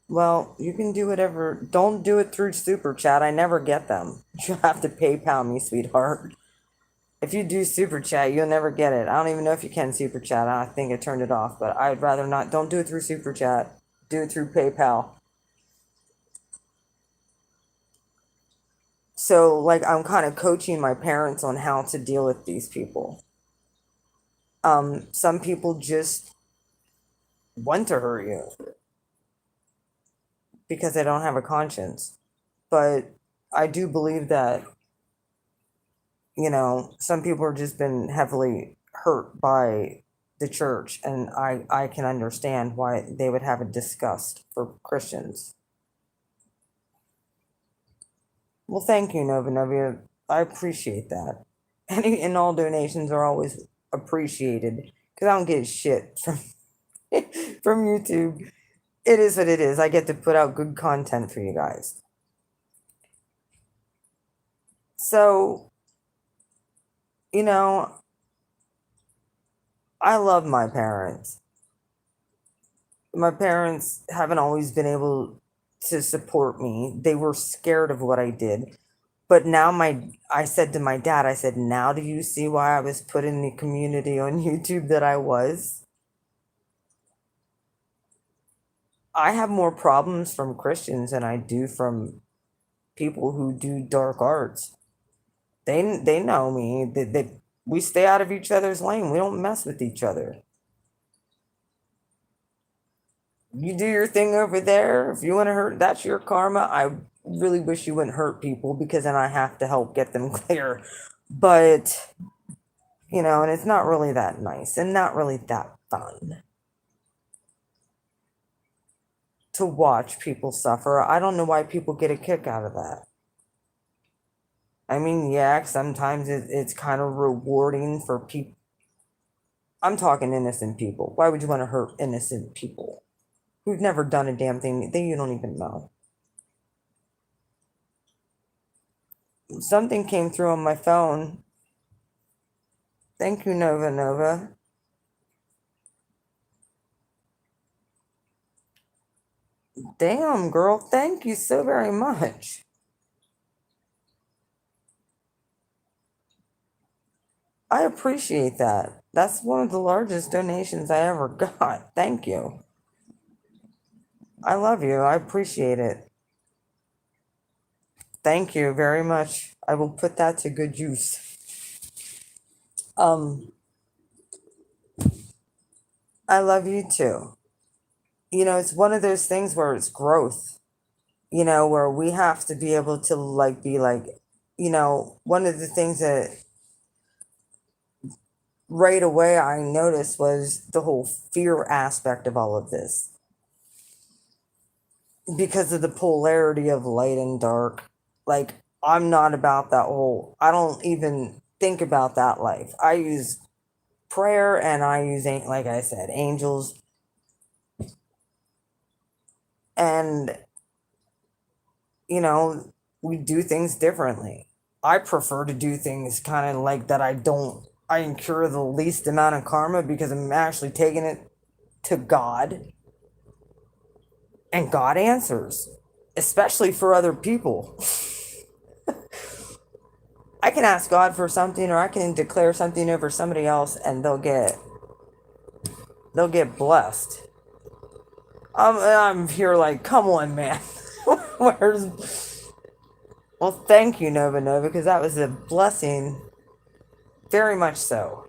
Well, you can do whatever. Don't do it through super chat. I never get them. You have to PayPal me, sweetheart. If you do super chat, you'll never get it. I don't even know if you can super chat. I think I turned it off, but I'd rather not. Don't do it through super chat. Do it through PayPal. So, like, I'm kind of coaching my parents on how to deal with these people. Some people just want to hurt you because they don't have a conscience. But I do believe that, some people have just been heavily hurt by the church, and I can understand why they would have a disgust for Christians. Well, thank you, Nova Novia. I appreciate that. Any and all donations are always appreciated because I don't get shit from from YouTube. It is what it is. I get to put out good content for you guys. So, you know, I love my parents. My parents haven't always been able to support me. They were scared of what I did. But now I said to my dad, I said, now do you see why I was put in the community on YouTube that I was? I have more problems from Christians than I do from people who do dark arts. They know me. We stay out of each other's lane. We don't mess with each other. You do your thing over there. If you want to hurt, that's your karma. I really wish you wouldn't hurt people because then I have to help get them clear. But, and it's not really that nice and not really that fun to watch people suffer. I don't know why people get a kick out of that. I mean, yeah, sometimes it's kind of rewarding for people. I'm talking innocent people. Why would you want to hurt innocent people who've never done a damn thing that you don't even know? Something came through on my phone. Thank you, Nova Nova. Damn, girl, thank you so very much. I appreciate that. That's one of the largest donations I ever got. Thank you. I love you. I appreciate it. Thank you very much. I will put that to good use. Um, I love you too. It's one of those things where it's growth, where we have to be able to like be like, one of the things that right away I noticed was the whole fear aspect of all of this because of the polarity of light and dark. Like, I'm not about that whole, I don't even think about that life. I use prayer and I use, like I said, angels. And, you know, we do things differently. I prefer to do things kind of like that I incur the least amount of karma because I'm actually taking it to God and God answers, especially for other people. I can ask God for something or I can declare something over somebody else and they'll get blessed. I'm here like, come on, man. Where's Well, thank you, Nova Nova, because that was a blessing, very much so.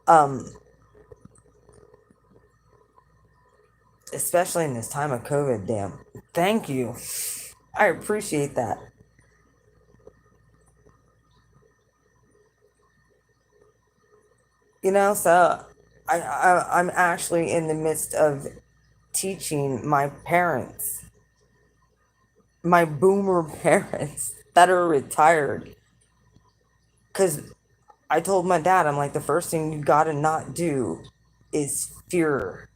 Um, Especially in this time of COVID, damn. Thank you. I appreciate that. So I'm actually in the midst of teaching my parents, my boomer parents that are retired. Because I told my dad, I'm like, the first thing you gotta not do is fear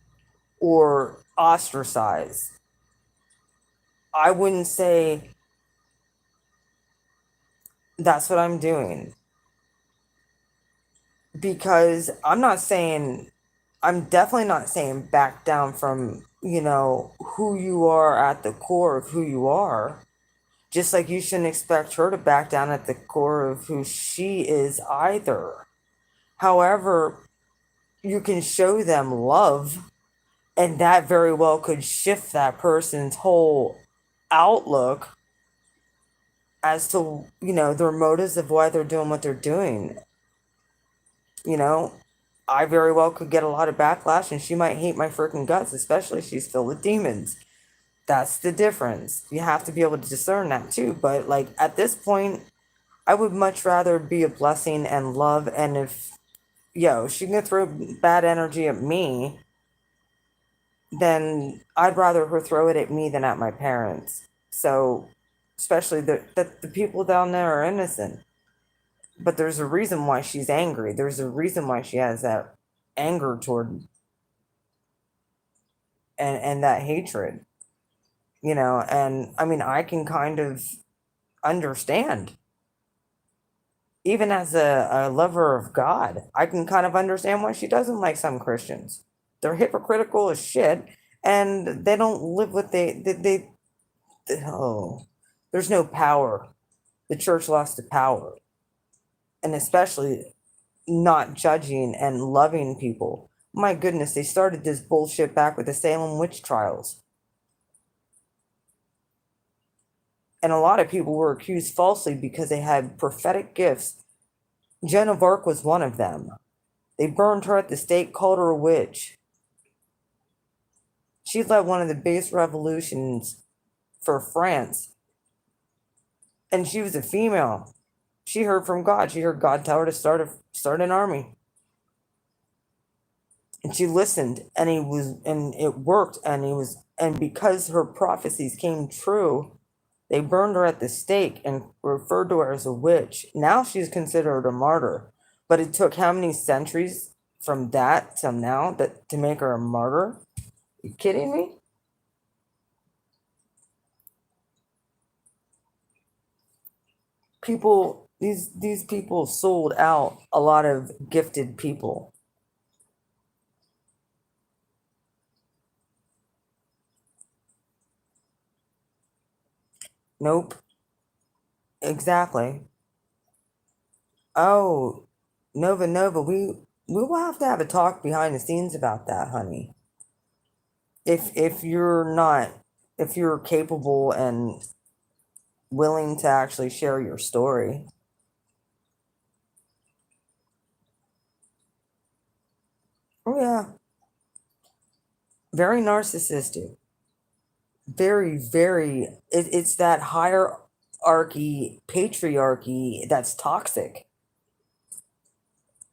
or ostracize. I wouldn't say that's what I'm doing because I'm definitely not saying back down from, who you are at the core of who you are. Just like you shouldn't expect her to back down at the core of who she is either. However, you can show them love, and that very well could shift that person's whole outlook as to, their motives of why they're doing what they're doing. You know, I very well could get a lot of backlash and she might hate my freaking guts, especially if she's filled with demons. That's the difference. You have to be able to discern that too. But like at this point, I would much rather be a blessing and love. And if, she can throw bad energy at me, then I'd rather her throw it at me than at my parents. So, especially the people down there are innocent. But there's a reason why she's angry. There's a reason why she has that anger toward and that hatred, and I mean I can kind of understand. Even as a lover of God, I can kind of understand why she doesn't like some Christians. They're hypocritical as shit and they don't live what oh, there's no power. The church lost the power. And especially not judging and loving people. My goodness, they started this bullshit back with the Salem witch trials. And a lot of people were accused falsely because they had prophetic gifts. Joan of Arc was one of them. They burned her at the stake, called her a witch. She led one of the biggest revolutions for France. And she was a female. She heard from God. She heard God tell her to start an army. And she listened, and it worked, and because her prophecies came true, they burned her at the stake and referred to her as a witch. Now she's considered a martyr. But it took how many centuries from that till now to make her a martyr? You kidding me? These people sold out a lot of gifted people. Nope. Exactly. Oh, Nova, we will have to have a talk behind the scenes about that, honey. If you're not, if you're capable and willing to actually share your story. Oh yeah, very narcissistic. It's that hierarchy, patriarchy that's toxic.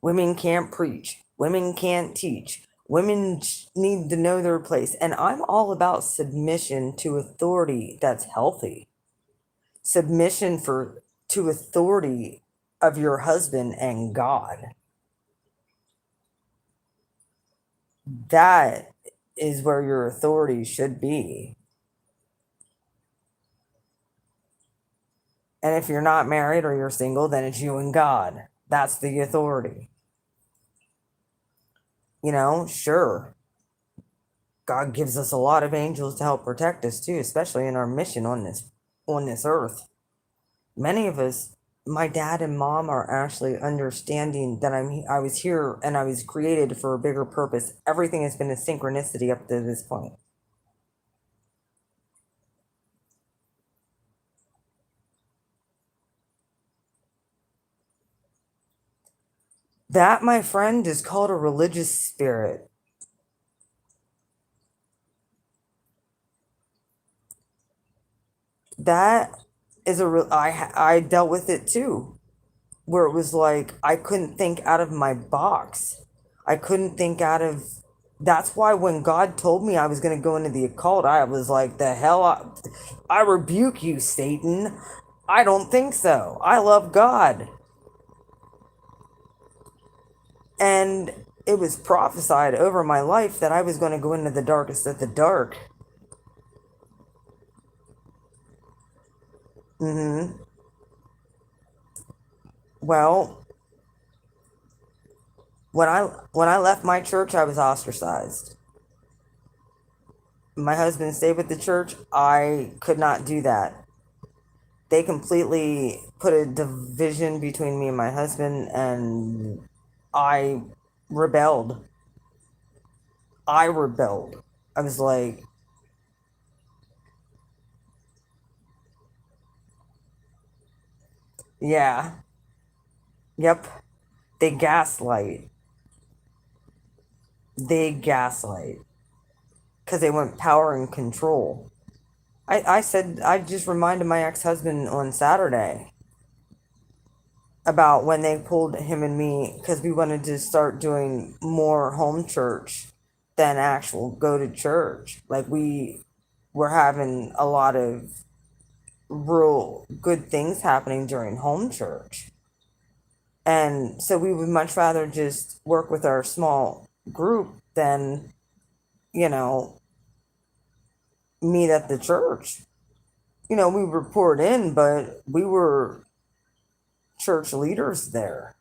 Women can't preach. Women can't teach. Women need to know their place. And I'm all about submission to authority that's healthy. Submission for to authority of your husband and God. That is where your authority should be. And if you're not married or you're single, then it's you and God. That's the authority. Sure, God gives us a lot of angels to help protect us too, especially in our mission on this earth. Many of us, my dad and mom are actually understanding that I was here and I was created for a bigger purpose. Everything has been a synchronicity up to this point. That, my friend, is called a religious spirit. That is I dealt with it too, where it was like I couldn't think out of my box. I couldn't think out of. That's why when God told me I was going to go into the occult, I was like, the hell, I rebuke you, Satan. I don't think so. I love God. And it was prophesied over my life that I was going to go into the darkest of the dark. Mm-hmm. Well, when I left my church, I was ostracized. My husband stayed with the church. I could not do that. They completely put a division between me and my husband, and I rebelled. I rebelled. I was like, yeah, yep. They gaslight. They gaslight because they want power and control. I said, I just reminded my ex husband on Saturday about when they pulled him and me because we wanted to start doing more home church than actual go to church. Like we were having a lot of real good things happening during home church. And so we would much rather just work with our small group than, you know, meet at the church. We report in, but we were church leaders there.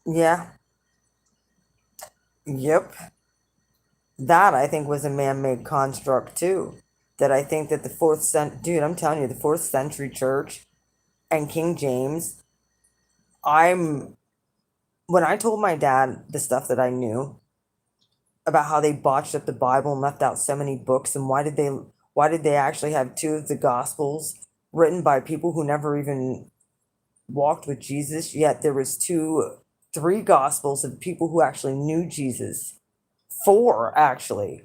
Yeah. Yep. That I think was a man-made construct too. That I think that the dude, I'm telling you, the fourth century church and King James, I'm when I told my dad the stuff that I knew about how they botched up the Bible and left out so many books, and why did they actually have two of the gospels written by people who never even walked with Jesus, yet there was three gospels of people who actually knew Jesus. Four actually.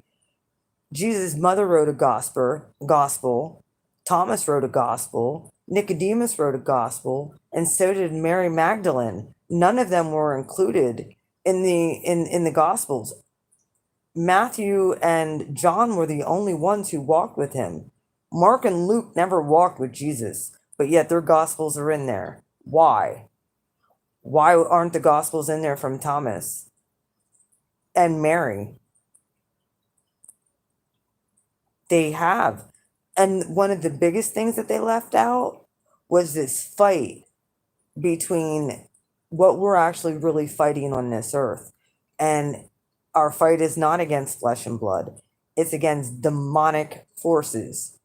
Jesus' mother wrote a gospel, Thomas wrote a gospel, Nicodemus wrote a gospel, and so did Mary Magdalene. None of them were included in the gospels. Matthew and John were the only ones who walked with him. Mark and Luke never walked with Jesus, but yet their gospels are in there. Why? Why aren't the gospels in there from Thomas and Mary? They have. And one of the biggest things that they left out was this fight between what we're actually really fighting on this earth. And our fight is not against flesh and blood. It's against demonic forces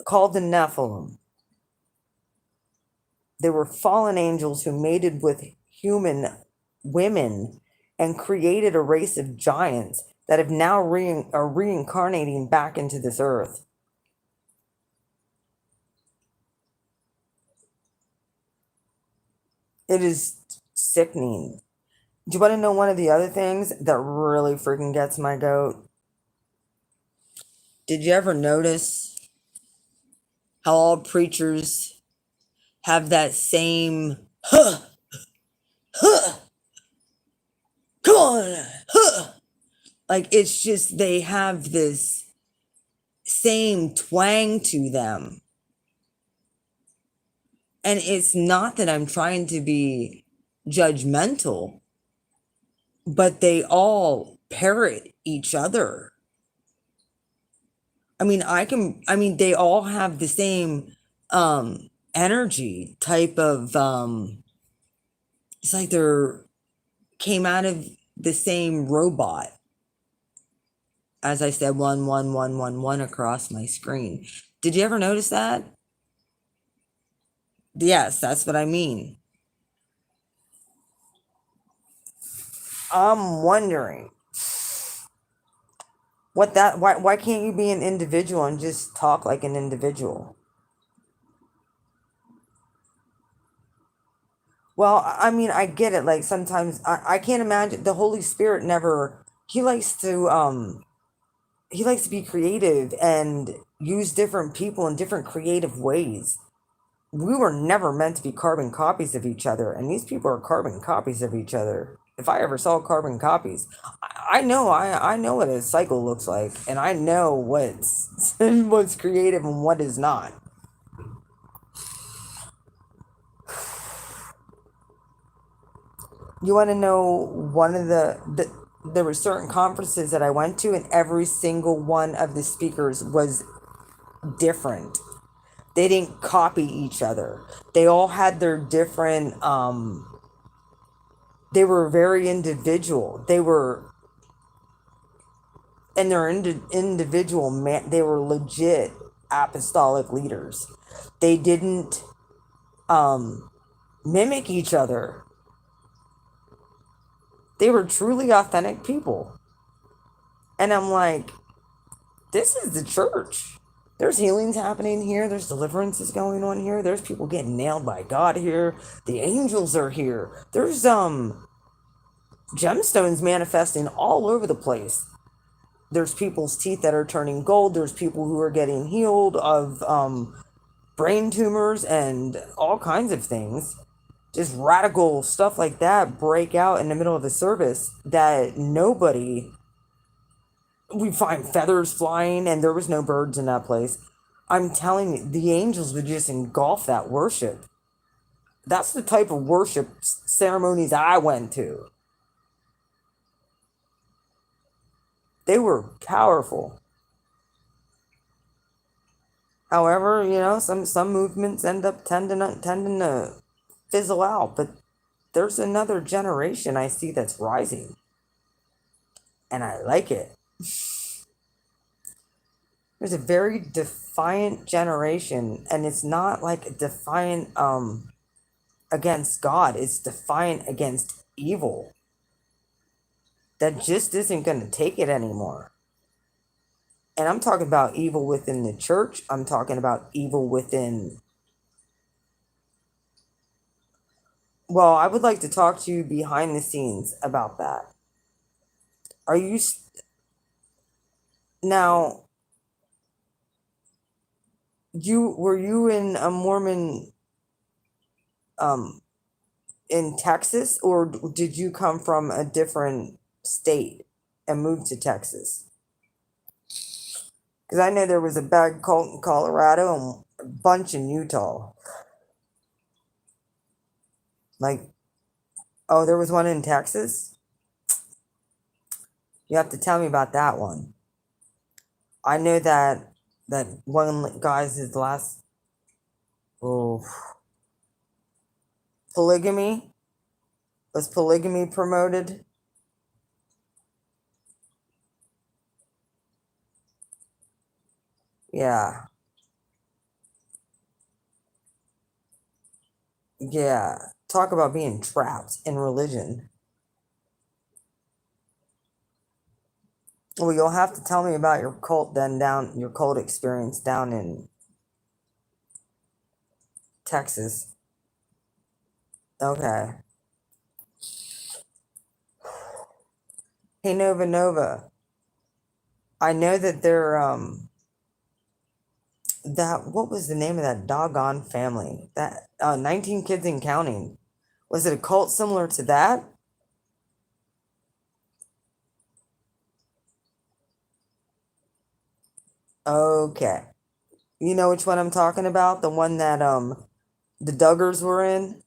called the Nephilim. They were fallen angels who mated with human women and created a race of giants that have now are reincarnating back into this earth. It is sickening. Do you want to know one of the other things that really freaking gets my goat? Did you ever notice how all preachers have that same, huh, huh, come on, huh? Like, it's just, they have this same twang to them. And it's not that I'm trying to be judgmental, but they all parrot each other. I mean, they all have the same energy type of it's like they're came out of the same robot. As I said, 11111 across my screen. Did you ever notice that? Yes, that's what I mean. I'm wondering why can't you be an individual and just talk like an individual? Well, I mean, I get it. Like sometimes I can't imagine the Holy Spirit never he likes to be creative and use different people in different creative ways. We were never meant to be carbon copies of each other, and these people are carbon copies of each other. If I ever saw carbon copies, I know what a cycle looks like, and I know what's what's creative and what is not. You want to know one of there were certain conferences that I went to, and every single one of the speakers was different. They didn't copy each other. They all had their different they were very individual. They were and their individual man, they were legit apostolic leaders. They didn't mimic each other. They were truly authentic people. And I'm like, this is the church. There's healings happening here. There's deliverances going on here. There's people getting nailed by God here. The angels are here. There's gemstones manifesting all over the place. There's people's teeth that are turning gold. There's people who are getting healed of brain tumors and all kinds of things. Just radical stuff like that break out in the middle of a service that nobody. We find feathers flying, and there was no birds in that place. I'm telling you, the angels would just engulf that worship. That's the type of worship ceremonies I went to. They were powerful. However, some movements end up tending to fizzle out, but there's another generation I see that's rising, and I like it. There's a very defiant generation, and it's not like defiant against God. It's defiant against evil. That just isn't going to take it anymore. And I'm talking about evil within the church. I'm talking about evil within. Well, I would like to talk to you behind the scenes about that. Are you now? Were you in a Mormon um in Texas, or did you come from a different state and move to Texas? Because I know there was a bad cult in Colorado and a bunch in Utah. Like, oh, there was one in Texas? You have to tell me about that one. I know that one guy's his last. Oh, polygamy? Was polygamy promoted? Yeah. Yeah. Talk about being trapped in religion. Well, you'll have to tell me about your cult then down your cult experience down in Texas. Okay. Hey Nova Nova. I know that they're that what was the name of that doggone family? That 19 Kids and Counting. Was it a cult similar to that? Okay. You know which one I'm talking about? The one that the Duggars were in?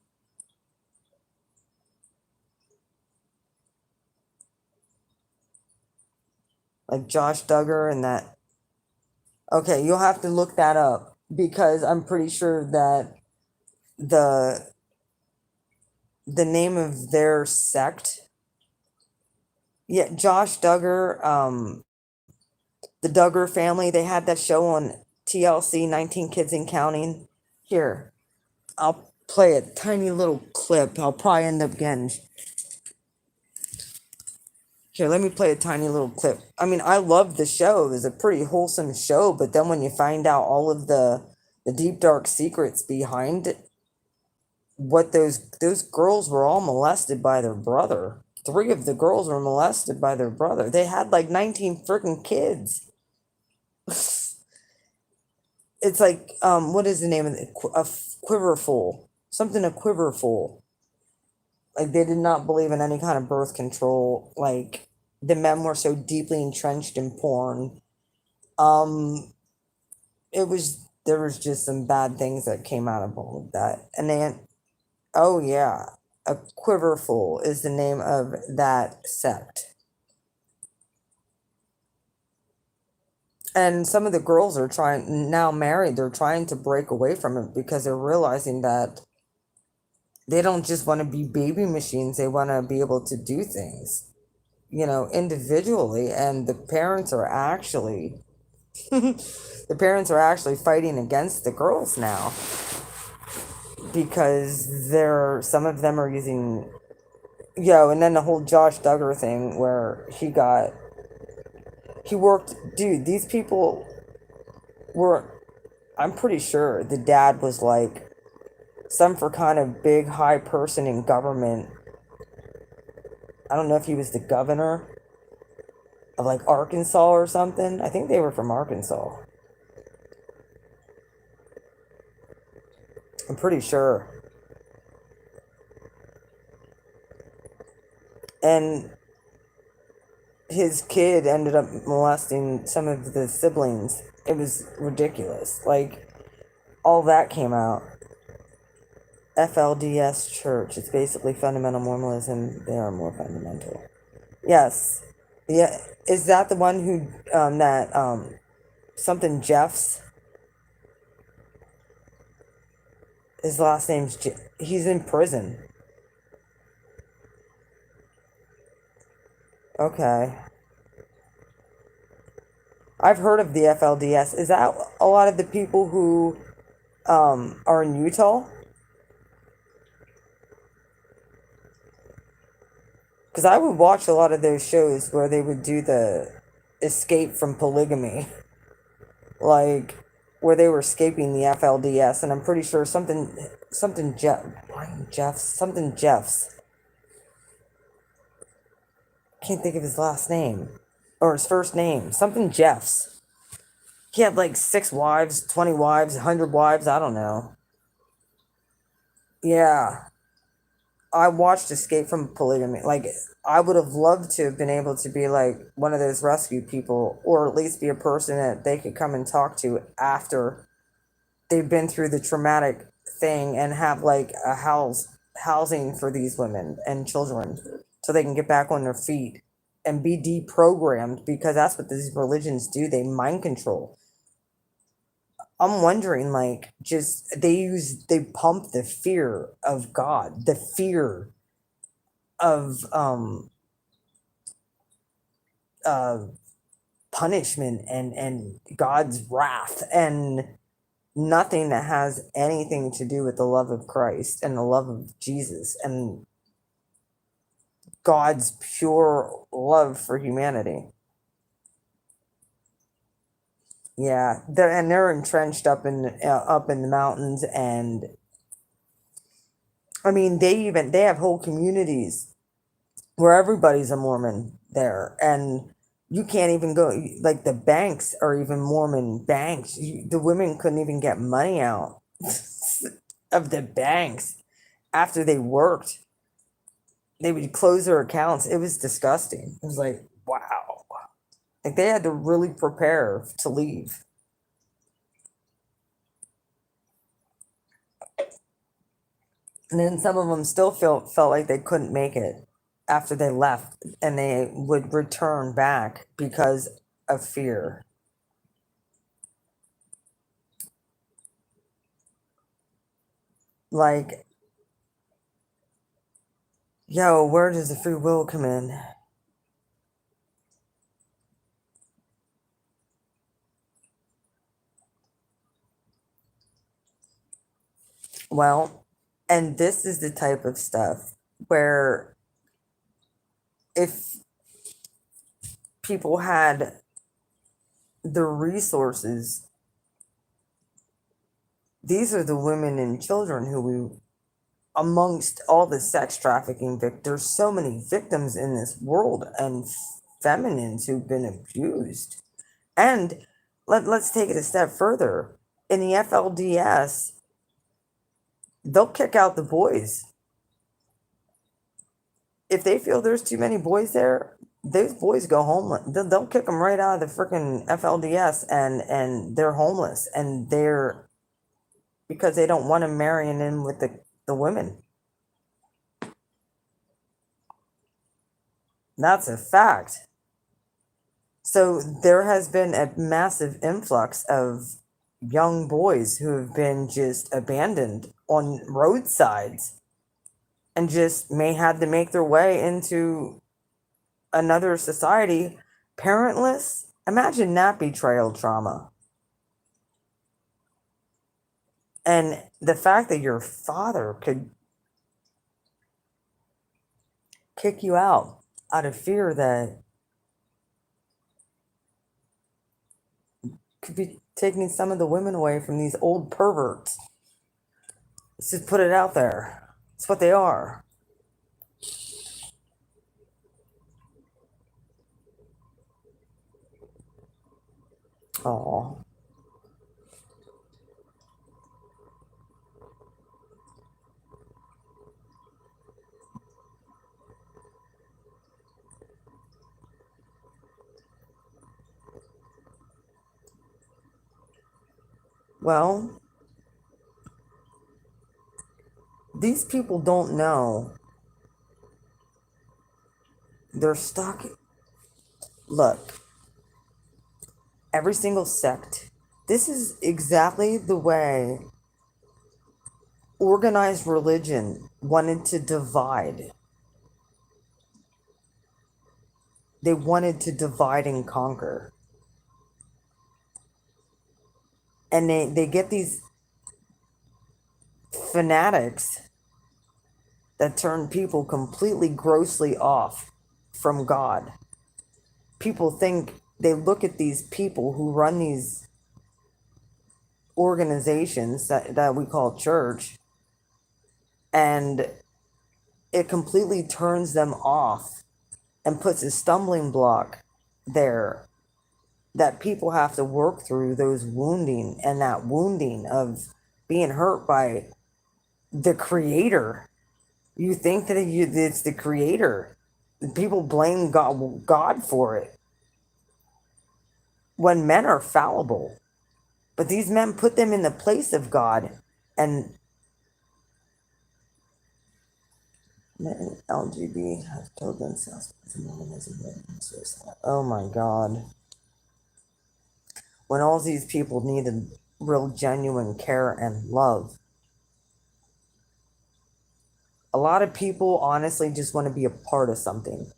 Like Josh Duggar and that. Okay, you'll have to look that up because I'm pretty sure that the the name of their sect, yeah, Josh Duggar, the Duggar family, they had that show on TLC, 19 Kids and Counting. Here, I'll play a tiny little clip. I'll probably end up getting. Here, let me play a tiny little clip. I mean, I loved the show. It was a pretty wholesome show, but then when you find out all of the deep dark secrets behind it, what those girls were all molested by their brother. Three of the girls were molested by their brother. They had like 19 freaking kids. It's like what is the name of it? A quiverful. Something a quiverful. Like they did not believe in any kind of birth control. Like the men were so deeply entrenched in porn. Um it was there was just some bad things that came out of all of that. And then oh yeah, a quiverful is the name of that sect. And some of the girls are trying now married, they're trying to break away from it because they're realizing that they don't just want to be baby machines, they want to be able to do things, individually. And the parents are actually the parents are actually fighting against the girls now because they're some of them are using and then the whole Josh Duggar thing where he worked, dude, these people were, I'm pretty sure the dad was like some for kind of big high person in government. I don't know if he was the governor of like Arkansas or something. I think they were from Arkansas. I'm pretty sure. And his kid ended up molesting some of the siblings. It was ridiculous. Like all that came out. FLDS Church. It's basically fundamental Mormonism. They are more fundamental. Yes. Yeah. Is that the one who that something Jeffs? His last name's he's in prison. Okay. I've heard of the FLDS. Is that a lot of the people who are in Utah? Because I would watch a lot of those shows where they would do the escape from polygamy, like where they were escaping the FLDS, and I'm pretty sure something Jeffs something Jeffs. Can't think of his last name or his first name. Something Jeffs. He had like 6 wives, 20 wives, 100 wives. I don't know. Yeah, I watched Escape from Polygamy. Like, I would have loved to have been able to be like one of those rescue people, or at least be a person that they could come and talk to after they've been through the traumatic thing and have like a housing for these women and children so they can get back on their feet and be deprogrammed because that's what these religions do. They mind control. I'm wondering, like, just they pump the fear of God, the fear of uh punishment and God's wrath, and nothing that has anything to do with the love of Christ and the love of Jesus and God's pure love for humanity. Yeah, they're entrenched up in the mountains, and I mean they have whole communities where everybody's a Mormon there, and you can't even go, like the banks are even Mormon banks. The women couldn't even get money out of the banks after they worked. They would close their accounts. It was disgusting. It was like, wow. Like they had to really prepare to leave. And then some of them still felt like they couldn't make it after they left, and they would return back because of fear. Like, yo, where does the free will come in? Well, and this is the type of stuff where if people had the resources, these are the women and children who we, amongst all the sex trafficking victims, there's so many victims in this world, and feminines who've been abused. And let's take it a step further. In the FLDS, they'll kick out the boys. If they feel there's too many boys there, those boys go homeless. They'll kick them right out of the freaking FLDS, and they're homeless, and they're, because they don't want them marrying in with the women. That's a fact. So there has been a massive influx of young boys who have been just abandoned on roadsides and just may have to make their way into another society, parentless. Imagine that betrayal trauma. And the fact that your father could kick you out of fear that could be taking some of the women away from these old perverts. Let's just put it out there. It's what they are. Oh. Well, these people don't know. They're stuck. Look, every single sect, this is exactly the way organized religion wanted to divide. They wanted to divide and conquer. And they get these fanatics that turn people completely grossly off from God. People think, they look at these people who run these organizations that we call church, and it completely turns them off and puts a stumbling block there that people have to work through, those wounding, and that wounding of being hurt by the creator. You think that it's the creator. People blame God for it when men are fallible. But these men put them in the place of God. And LGB have killed themselves. Oh my God. When all these people needed real genuine care and love. A lot of people honestly just want to be a part of something.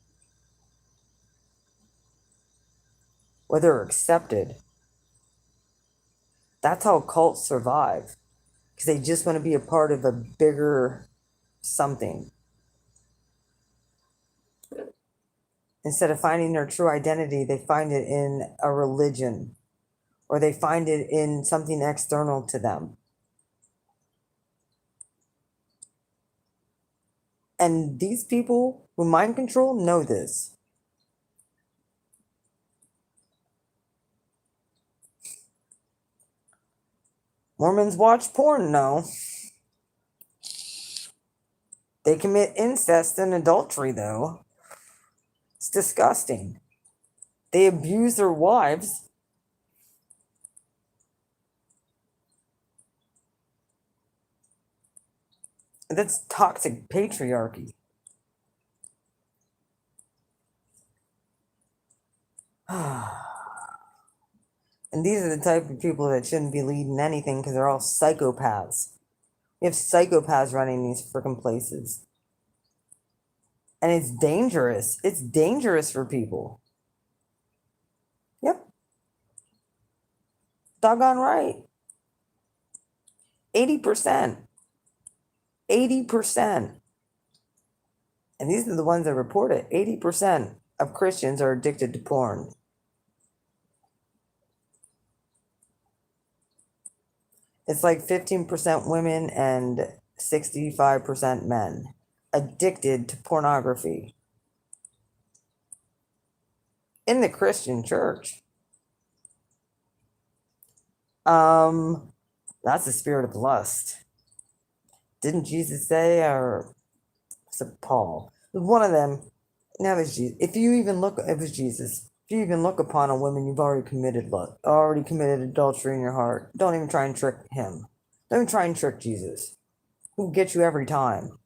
or they're accepted. That's how cults survive, because they just want to be a part of a bigger something. Instead of finding their true identity, they find it in a religion, or they find it in something external to them. And these people who mind control know this. Mormons watch porn, no. They commit incest and adultery, though. It's disgusting. They abuse their wives. That's toxic patriarchy. And these are the type of people that shouldn't be leading anything, because they're all psychopaths. We have psychopaths running these freaking places. And it's dangerous. It's dangerous for people. Yep. Doggone right. 80%. 80%. And these are the ones that report it. 80% of Christians are addicted to porn. It's like 15% women and 65% men addicted to pornography in the Christian church. That's the spirit of lust. Didn't Jesus say, or was it Paul? One of them. Now it was Jesus. If you even look, it was Jesus. If you even look upon a woman, you've already committed adultery in your heart. Don't even try and trick him. Don't even try and trick Jesus. He'll get you every time.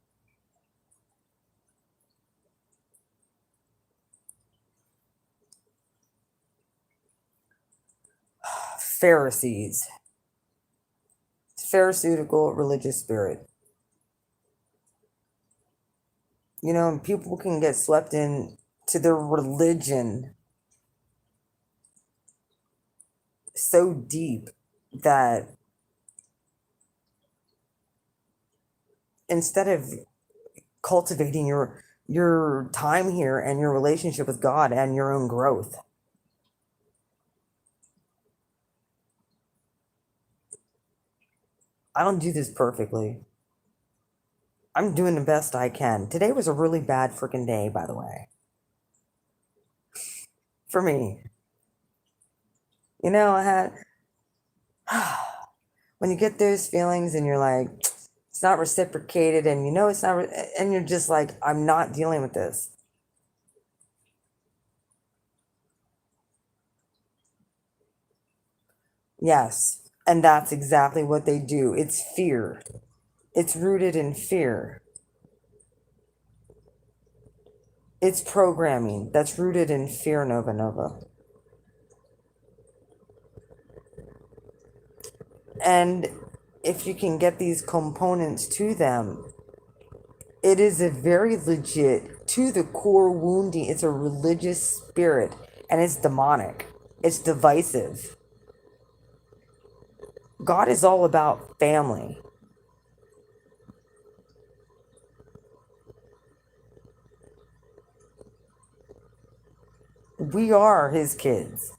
Pharisees. Pharisaical religious spirit. You know, people can get swept in to their religion so deep that instead of cultivating your time here and your relationship with God and your own growth, I don't do this perfectly. I'm doing the best I can. Today was a really bad freaking day, by the way. For me. You know, I had when you get those feelings and you're like, it's not reciprocated, and you know it's not, and you're just like, I'm not dealing with this. Yes, and that's exactly what they do. It's fear. It's rooted in fear. It's programming that's rooted in fear, Nova Nova. And if you can get these components to them, it is a very legit, to the core wounding. It's a religious spirit, and it's demonic. It's divisive. God is all about family. We are his kids.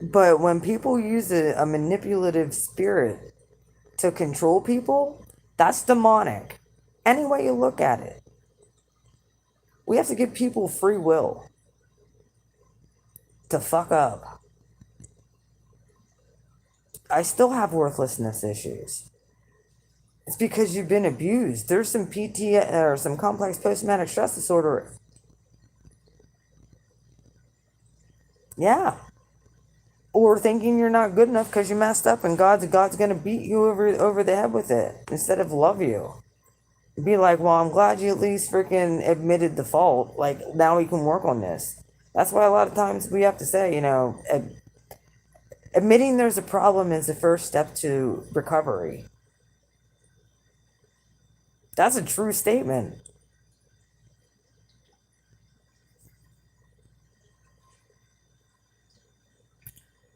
But when people use a manipulative spirit to control people, that's demonic. Any way you look at it. We have to give people free will to fuck up. I still have worthlessness issues. It's because you've been abused. There's some PT or some complex post-traumatic stress disorder. Yeah. Or thinking you're not good enough because you messed up, and God's gonna beat you over the head with it instead of love you. Be like, well, I'm glad you at least freaking admitted the fault. Like, now we can work on this. That's why a lot of times we have to say, you know, admitting there's a problem is the first step to recovery. That's a true statement.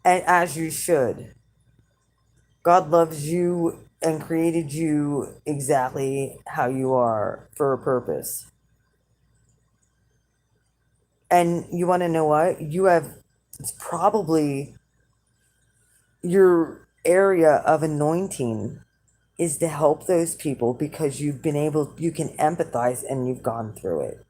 And as you should. God loves you and created you exactly how you are for a purpose. And you want to know what? It's probably your area of anointing is to help those people because you can empathize and you've gone through it.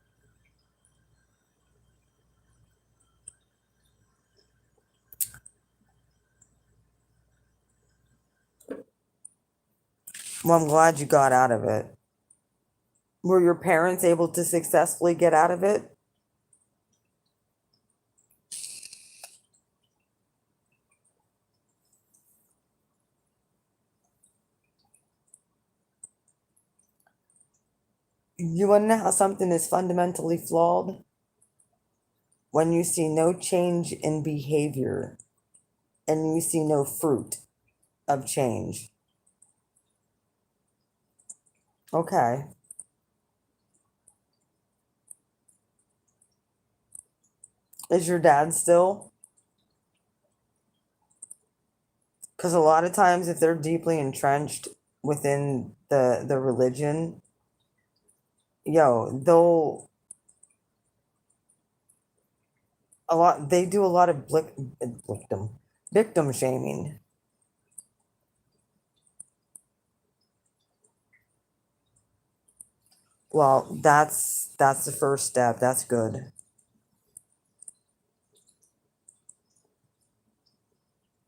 Well, I'm glad you got out of it. Were your parents able to successfully get out of it? You want to know how something is fundamentally flawed? When you see no change in behavior and you see no fruit of change. Okay. Is your dad still? Because a lot of times, if they're deeply entrenched within the religion, they'll they do a lot of victim shaming. Well, that's the first step. That's good.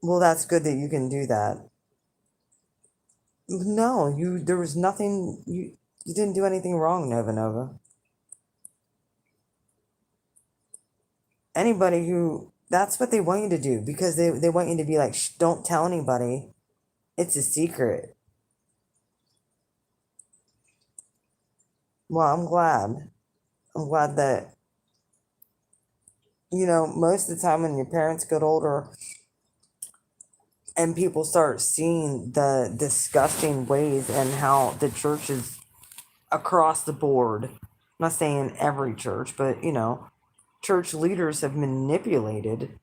Well, that's good that you can do that. No, there was nothing you didn't do anything wrong, Nova Nova. Anybody who that's what they want you to do because they want you to be like, Shh, don't tell anybody. It's a secret. Well, I'm glad. I'm glad that most of the time when your parents get older and people start seeing the disgusting ways and how the churches across the board, I'm not saying every church, but church leaders have manipulated.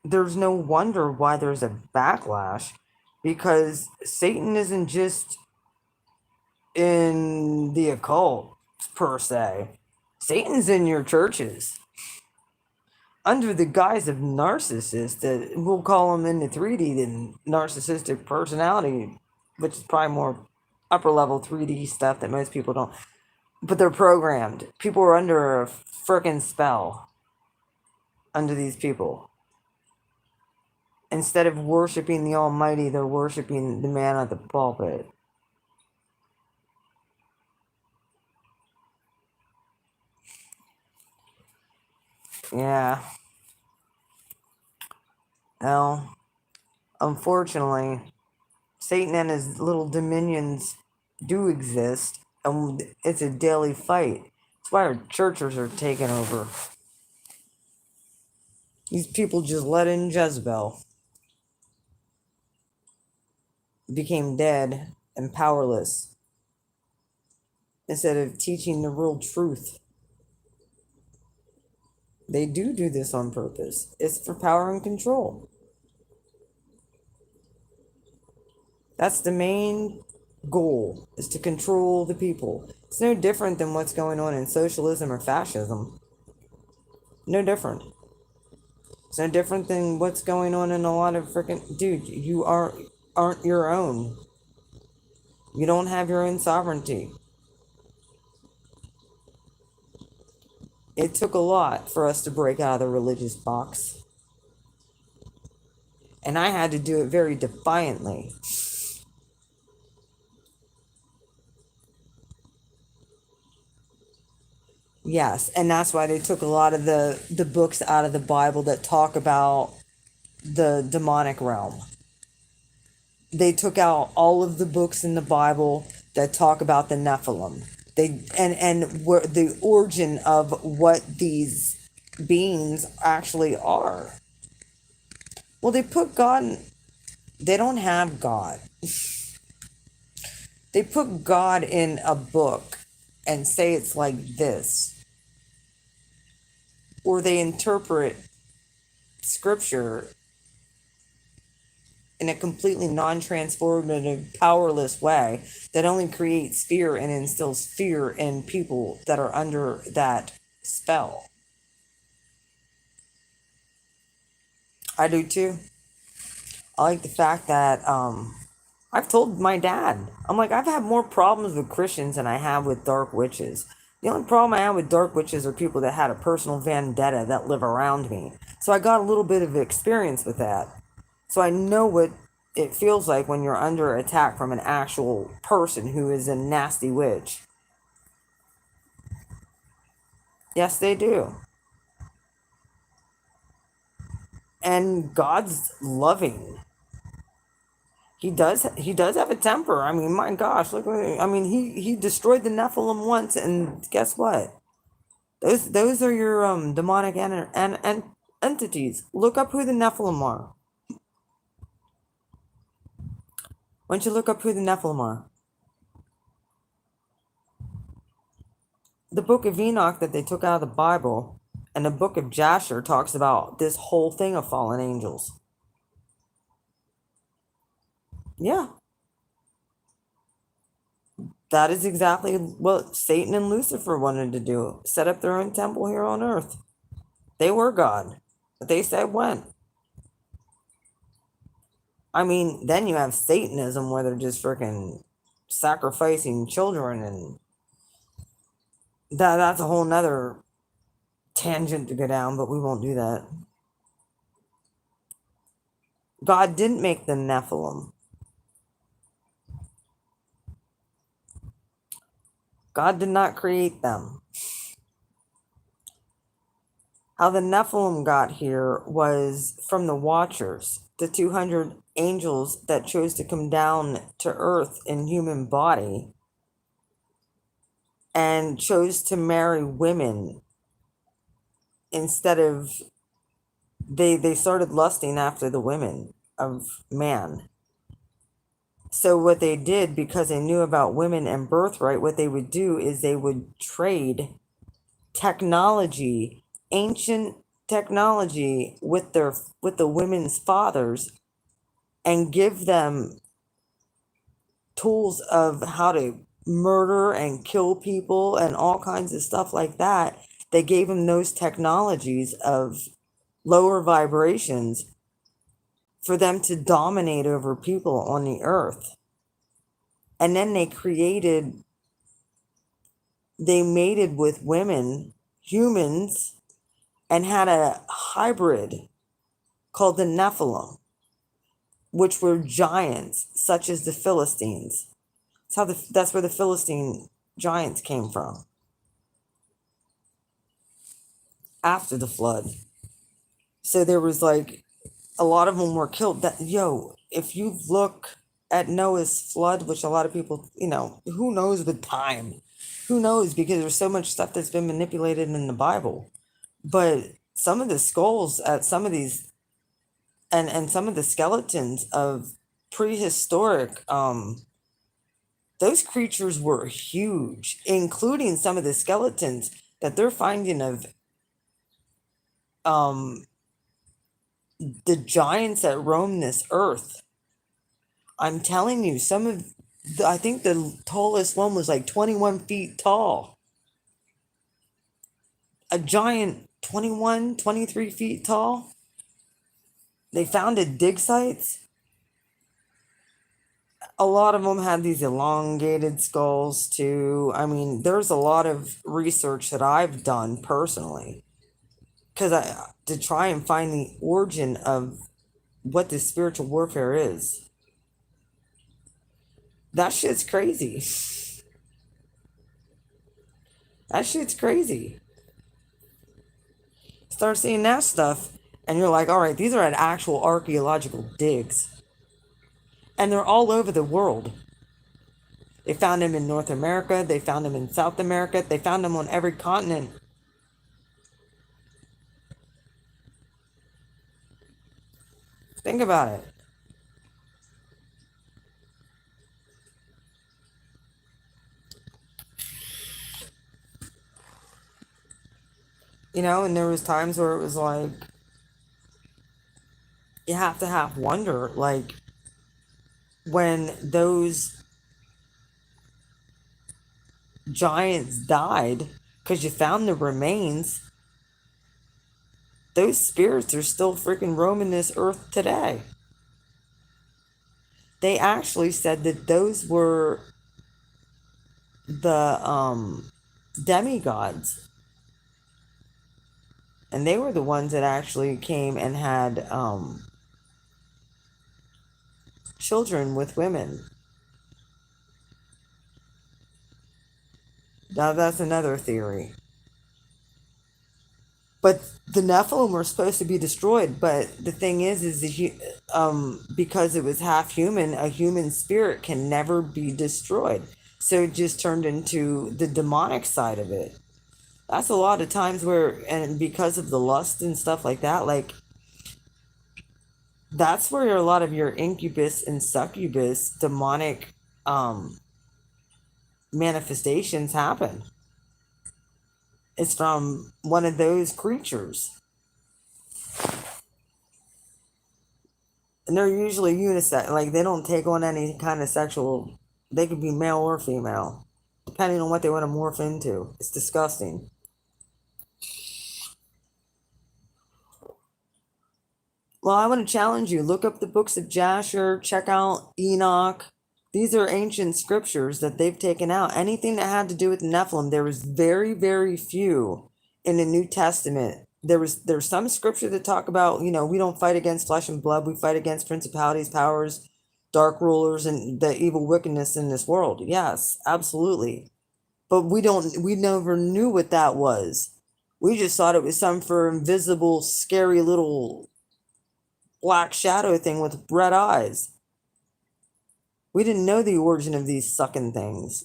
There's no wonder why there's a backlash because Satan isn't just in the occult per se. Satan's in your churches under the guise of narcissist that we'll call them in the 3D than narcissistic personality, which is probably more upper level 3D stuff that most people don't. But they're programmed. People are under a freaking spell under these people. Instead of worshiping the Almighty, they're worshiping the man at the pulpit. Yeah. Well, unfortunately, Satan and his little dominions do exist, and it's a daily fight. That's why our churches are taking over. These people just let in Jezebel, became dead and powerless instead of teaching the real truth. They do this on purpose. It's for power and control. That's the main goal, is to control the people. It's no different than what's going on in socialism or fascism. No different. It's no different than what's going on in a lot of freaking dude. You aren't your own. You don't have your own sovereignty. It took a lot for us to break out of the religious box. And I had to do it very defiantly. Yes, and that's why they took a lot of the books out of the Bible that talk about the demonic realm. They took out all of the books in the Bible that talk about the Nephilim. And where the origin of what these beings actually are. Well, they put God in, they don't have God. They put God in a book and say it's like this. Or they interpret scripture in a completely non-transformative, powerless way that only creates fear and instills fear in people that are under that spell. I do too. I like the fact that I've told my dad, I'm like, I've had more problems with Christians than I have with dark witches. The only problem I have with dark witches are people that had a personal vendetta that live around me. So I got a little bit of experience with that. So I know what it feels like when you're under attack from an actual person who is a nasty witch. Yes, they do. And God's loving. He does have a temper. I mean, my gosh, look at, I mean, he destroyed the Nephilim once, and guess what? Those are your demonic and entities. Look up who the Nephilim are. Why don't you look up who the Nephilim are? The book of Enoch that they took out of the Bible and the book of Jasher talks about this whole thing of fallen angels. Yeah, that is exactly what Satan and Lucifer wanted to do. Set up their own temple here on earth. They were God, but they said when. I mean, then you have Satanism where they're just freaking sacrificing children, and that's a whole nother tangent to go down, but we won't do that. God didn't make the Nephilim. God did not create them. How the Nephilim got here was from the Watchers, the 200 angels that chose to come down to earth in human body and chose to marry women instead of they started lusting after the women of man. So what they did, because they knew about women and birthright, what they would do is they would trade technology, ancient technology with the women's fathers, and give them tools of how to murder and kill people and all kinds of stuff like that. They gave them those technologies of lower vibrations for them to dominate over people on the earth. And then they mated with women, humans, and had a hybrid called the Nephilim, which were giants, such as the Philistines. That's where the Philistine giants came from after the flood. So there was like a lot of them were killed. If you look at Noah's flood, which a lot of people, who knows with time, who knows, because there's so much stuff that's been manipulated in the Bible. But some of the skulls at some of these and some of the skeletons of prehistoric those creatures were huge, including some of the skeletons that they're finding of the giants that roam this earth. I'm telling you, I think the tallest one was like 21 feet tall. A giant 21, 23 feet tall. They found at dig sites. A lot of them had these elongated skulls too. I mean, there's a lot of research that I've done personally to try and find the origin of what this spiritual warfare is. That shit's crazy. That shit's crazy. Start seeing that stuff, and you're like, all right, these are at actual archaeological digs. And they're all over the world. They found them in North America. They found them in South America. They found them on every continent. Think about it. And there was times where it was like, you have to have wonder, like, when those giants died, because you found the remains, those spirits are still freaking roaming this earth today. They actually said that those were the demigods, and they were the ones that actually came and had children with women. Now that's another theory. But the Nephilim were supposed to be destroyed. But the thing is because it was half human, a human spirit can never be destroyed. So it just turned into the demonic side of it. That's a lot of times where, and because of the lust and stuff like that, like, that's where a lot of your incubus and succubus demonic manifestations happen. It's from one of those creatures. And they're usually unisex, like they don't take on any kind of sexual, they could be male or female, depending on what they want to morph into. It's disgusting. Well, I want to challenge you. Look up the books of Jasher, check out Enoch. These are ancient scriptures that they've taken out. Anything that had to do with Nephilim, there was very, very few in the New Testament. There's some scripture that talk about, we don't fight against flesh and blood. We fight against principalities, powers, dark rulers, and the evil wickedness in this world. Yes, absolutely. But we never knew what that was. We just thought it was some for invisible, scary little black shadow thing with red eyes. We didn't know the origin of these sucking things.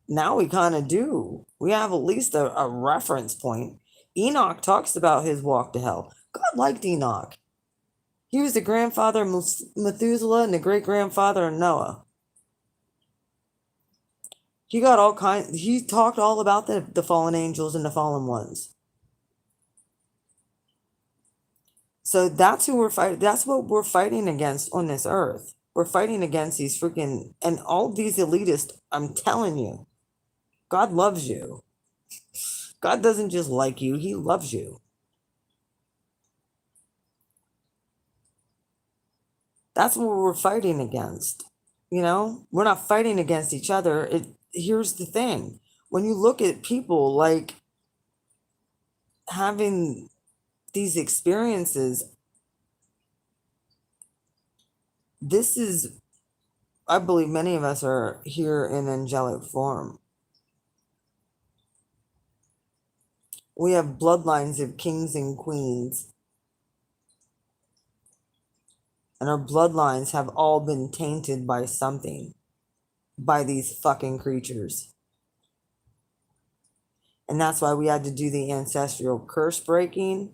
Now we kind of do. We have at least a reference point. Enoch talks about his walk to hell. God liked Enoch. He was the grandfather of Methuselah and the great-grandfather of Noah. He talked all about the fallen angels and the fallen ones. So that's who we're fighting. That's what we're fighting against on this earth. We're fighting against these freaking, and all these elitists. I'm telling you, God loves you. God doesn't just like you, he loves you. That's what we're fighting against. We're not fighting against each other. Here's the thing. When you look at people like having these experiences, I believe many of us are here in angelic form. We have bloodlines of kings and queens. And our bloodlines have all been tainted by something, by these fucking creatures. And that's why we had to do the ancestral curse breaking.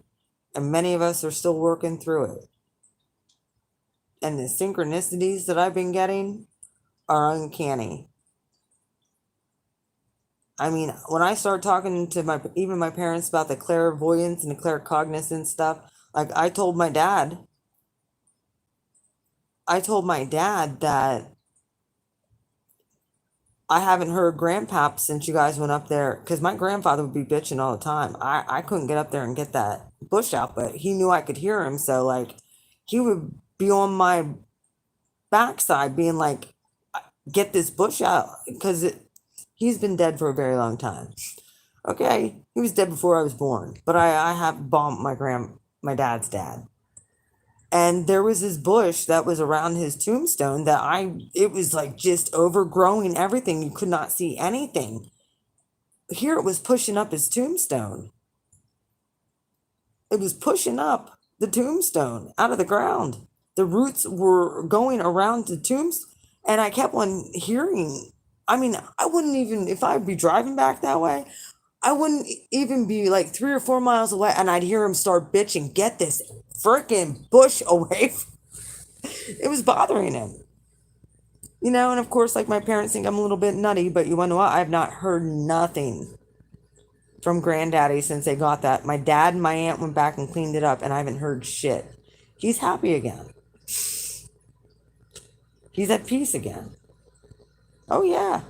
And many of us are still working through it. And the synchronicities that I've been getting are uncanny. I mean, when I start talking to even my parents about the clairvoyance and the claircognizance stuff, like I told my dad that I haven't heard grandpap since you guys went up there, because my grandfather would be bitching all the time. I couldn't get up there and get that bush out, but he knew I could hear him, so like he would be on my backside being like, get this bush out, because he's been dead for a very long time. Okay, he was dead before I was born, but I have bombed my dad's dad. And there was this bush that was around his tombstone that it was like just overgrowing everything. You could not see anything. Here it was pushing up his tombstone. It was pushing up the tombstone out of the ground. The roots were going around the tombs, and I kept on hearing. I mean, I wouldn't even, if I'd be driving back that way, I wouldn't even be like 3 or 4 miles away, and I'd hear him start bitching, get this freaking bush away. It was bothering him. And of course, like, my parents think I'm a little bit nutty, but you want to know what? I've not heard nothing from granddaddy since they got that. My dad and my aunt went back and cleaned it up, and I haven't heard shit. He's happy again. He's at peace again. Oh, yeah.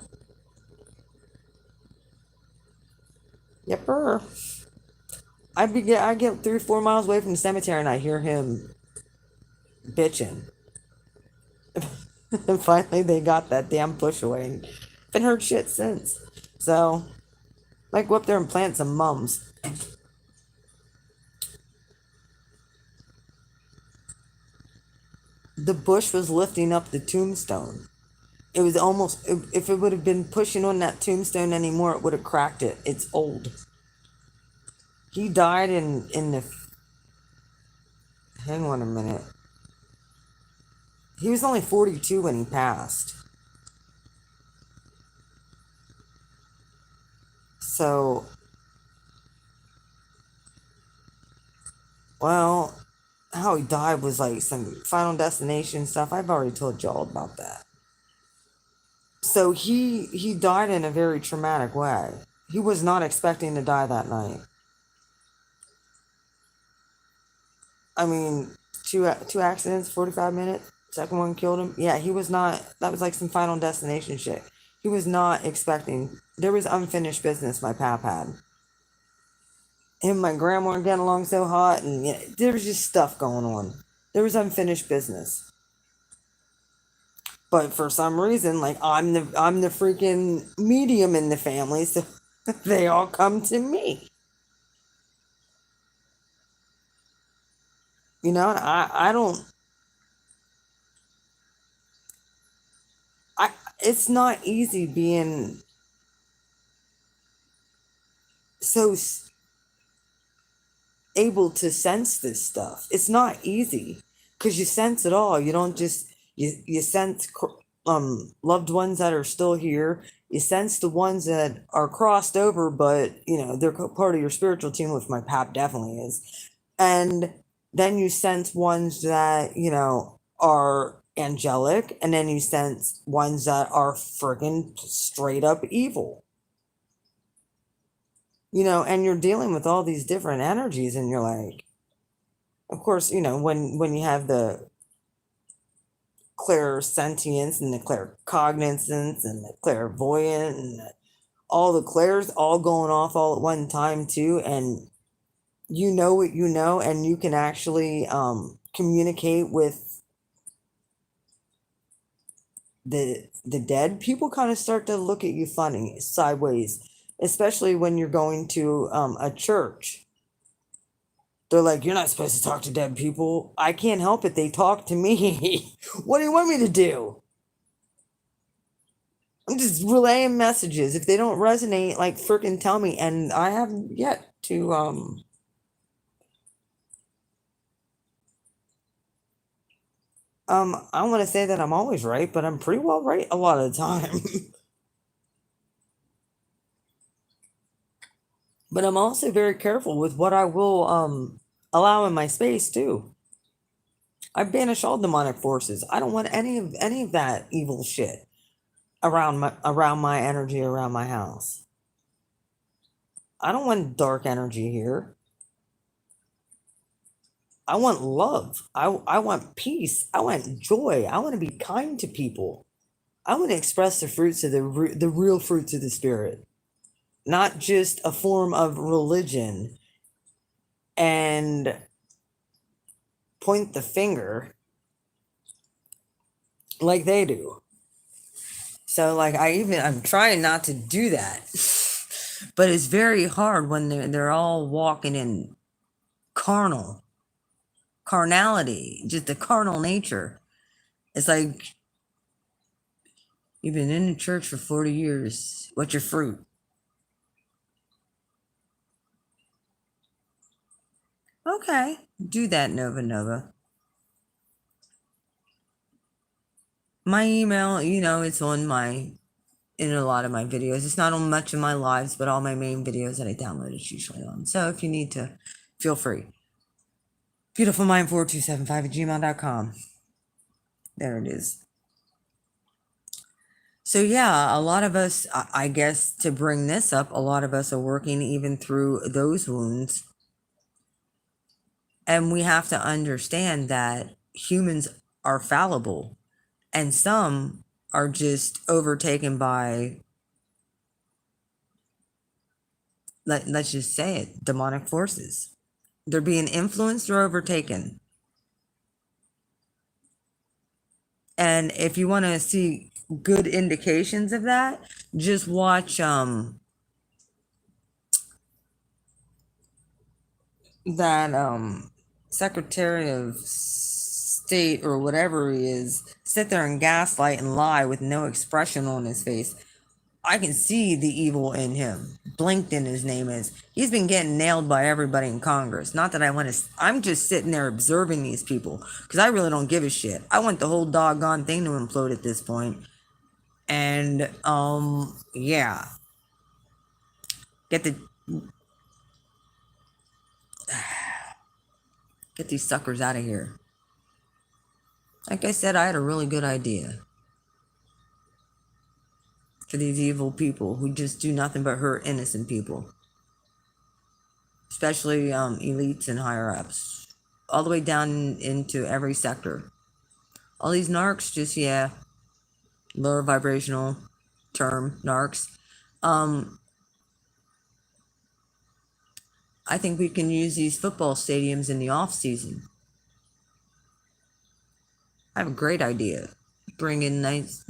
Yepper. I get 3 or 4 miles away from the cemetery and I hear him bitching. And finally they got that damn push away and been heard shit since. So, like, go up there and plant some mums. The bush was lifting up the tombstone. It was almost, if it would have been pushing on that tombstone anymore, it would have cracked it. It's old. He died in the, hang on a minute. He was only 42 when he passed. So, well, how he died was like some Final Destination stuff. I've already told y'all about that. So he died in a very traumatic way. He was not expecting to die that night. I mean, two accidents, 45 minutes. Second one killed him. Yeah, he was not. That was like some Final Destination shit. He was not expecting. There was unfinished business my pap had. Him and my grandma were getting along so hot, and you know, there was just stuff going on. There was unfinished business. But for some reason, like I'm the freaking medium in the family, so they all come to me. You know, I don't. I It's not easy being so able to sense this stuff. It's not easy because you sense it all. You don't just you sense loved ones that are still here. You sense the ones that are crossed over, but you know they're part of your spiritual team, which my pap definitely is. And then you sense ones that you know are angelic, and then you sense ones that are friggin' straight up evil. You know, and you're dealing with all these different energies, and you're like, of course, you know, when you have the clairsentience and the claircognizance and the clairvoyant and all the clairs all going off all at one time too, and you know what you know, and you can actually communicate with the dead. People kind of start to look at you funny sideways, especially when you're going to a church. They're like, you're not supposed to talk to dead people. I can't help it. They talk to me. What do you want me to do? I'm just relaying messages. If they don't resonate, like freaking tell me. And I haven't yet to I want to say that I'm always right, but I'm pretty well right a lot of the time. But I'm also very careful with what I will allow in my space too. I banish all demonic forces. I don't want any of that evil shit around my energy around my house. I don't want dark energy here. I want love. I want peace. I want joy. I want to be kind to people. I want to express the fruits of the real fruits of the spirit, not just a form of religion and point the finger like they do. So like I'm trying not to do that. But it's very hard when they're all walking in carnality, just the carnal nature. It's like you've been in the church for 40 years. What's your fruit? Okay, do that, Nova Nova. My email, you know, it's in a lot of my videos. It's not on much of my lives, but all my main videos that I download it's usually on. So if you need to, feel free. Beautifulmind4275 at gmail.com. There it is. So yeah, a lot of us, I guess to bring this up, a lot of us are working even through those wounds And we have to understand that humans are fallible, and some are just overtaken by, let's just say it, demonic forces. They're being influenced or overtaken. And if you want to see good indications of that, just watch that Secretary of State or whatever he is sit there and gaslight and lie with no expression on his face. I can see the evil in him. Blinkton, his name is. He's been getting nailed by everybody in Congress. Not that I want to. I'm just sitting there observing these people because I really don't give a shit. I want the whole doggone thing to implode at this point. And yeah, get the get these suckers out of here. Like I said, I had a really good idea for these evil people who just do nothing but hurt innocent people, especially elites and higher ups, all the way down into every sector. All these narcs, just yeah, lower vibrational term narcs. Um, I think we can use these football stadiums in the off season. I have a great idea. Bring in nice,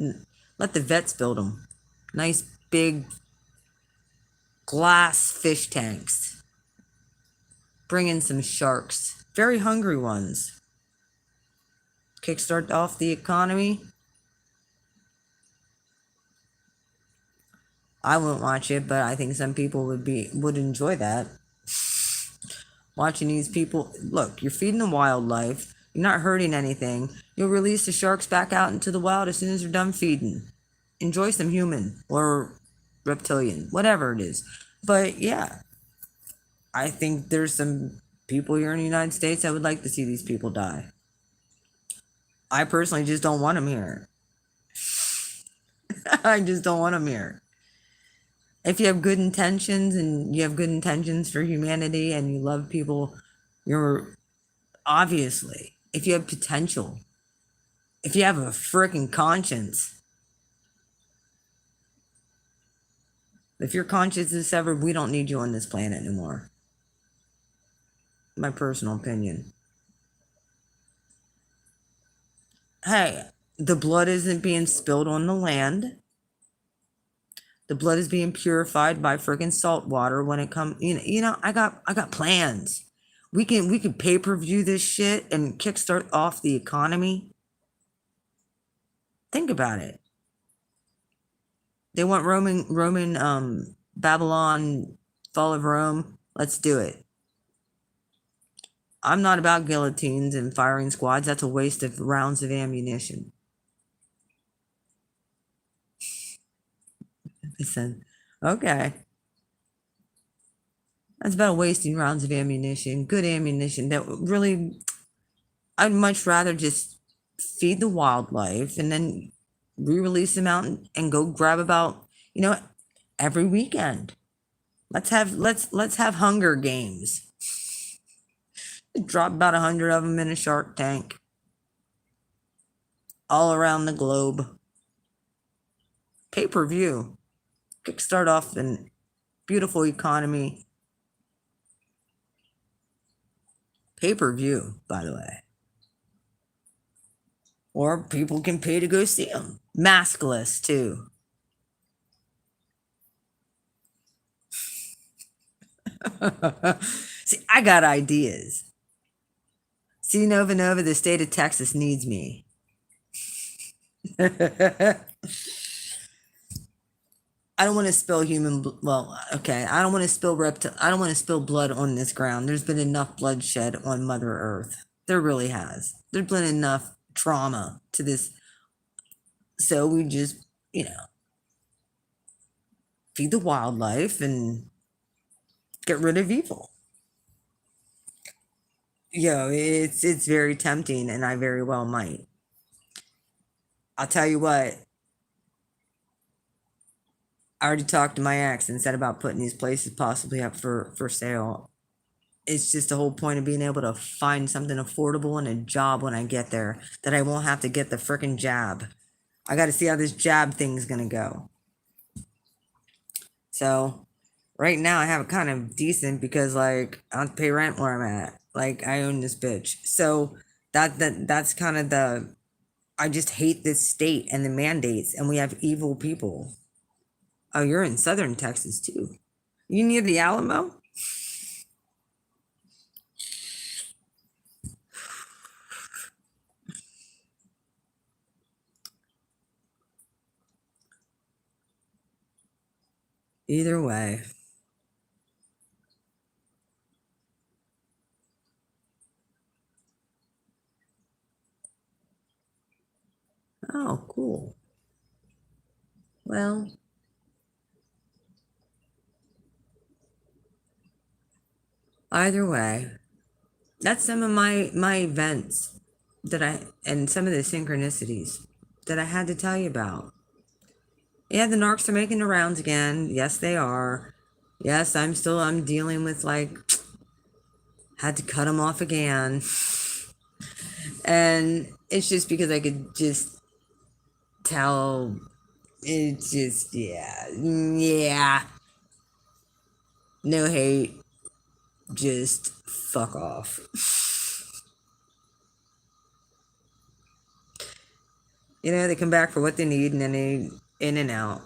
let the vets build them. Nice big glass fish tanks. Bring in some sharks, very hungry ones. Kickstart off the economy. I won't watch it, but I think some people would enjoy that. Watching these people, look, you're feeding the wildlife. You're not hurting anything. You'll release the sharks back out into the wild as soon as they're done feeding. Enjoy some human or reptilian, whatever it is. But yeah, I think there's some people here in the United States that would like to see these people die. I personally just don't want them here. I just don't want them here. If you have good intentions and you have good intentions for humanity and you love people, you're obviously, if you have potential, if you have a freaking conscience, if your conscience is severed, we don't need you on this planet anymore. My personal opinion. Hey, the blood isn't being spilled on the land. The blood is being purified by freaking salt water when it comes. I got plans. We can pay-per-view this shit and kickstart off the economy. Think about it. They want Roman Babylon, fall of Rome. Let's do it. I'm not about guillotines and firing squads. That's a waste of rounds of ammunition. I said, okay. That's about wasting rounds of ammunition. Good ammunition that really, I'd much rather just feed the wildlife and then re-release them out and go grab about, every weekend. Let's have Hunger Games. Drop about 100 of them in a shark tank all around the globe. Pay-per-view. Kickstart off a beautiful economy. Pay-per-view, by the way. Or people can pay to go see them. Maskless, too. See, I got ideas. See, Nova Nova, the state of Texas needs me. I don't want to spill I don't want to spill I don't want to spill blood on this ground. There's been enough bloodshed on Mother Earth. There really has. There's been enough trauma to this. So we just, feed the wildlife and get rid of evil. It's very tempting, and I very well might. I'll tell you what. I already talked to my ex and said about putting these places possibly up for sale. it's just the whole point of being able to find something affordable and a job when I get there, that I won't have to get the freaking jab. I got to see how this jab thing's going to go. So right now I have it kind of decent because like I don't pay rent where I'm at. Like I own this bitch. So that's kind of the, I just hate this state and the mandates, and we have evil people. Oh, you're in southern Texas too. You near the Alamo? Either way. Oh, cool. Well, either way, that's some of my events that I, and some of the synchronicities that I had to tell you about. Yeah, the narcs are making the rounds again. Yes, they are. Yes, I'm dealing with like, had to cut them off again. And it's just because I could just tell, it's just, yeah, yeah. No hate, just fuck off. You know, they come back for what they need and then they in and out.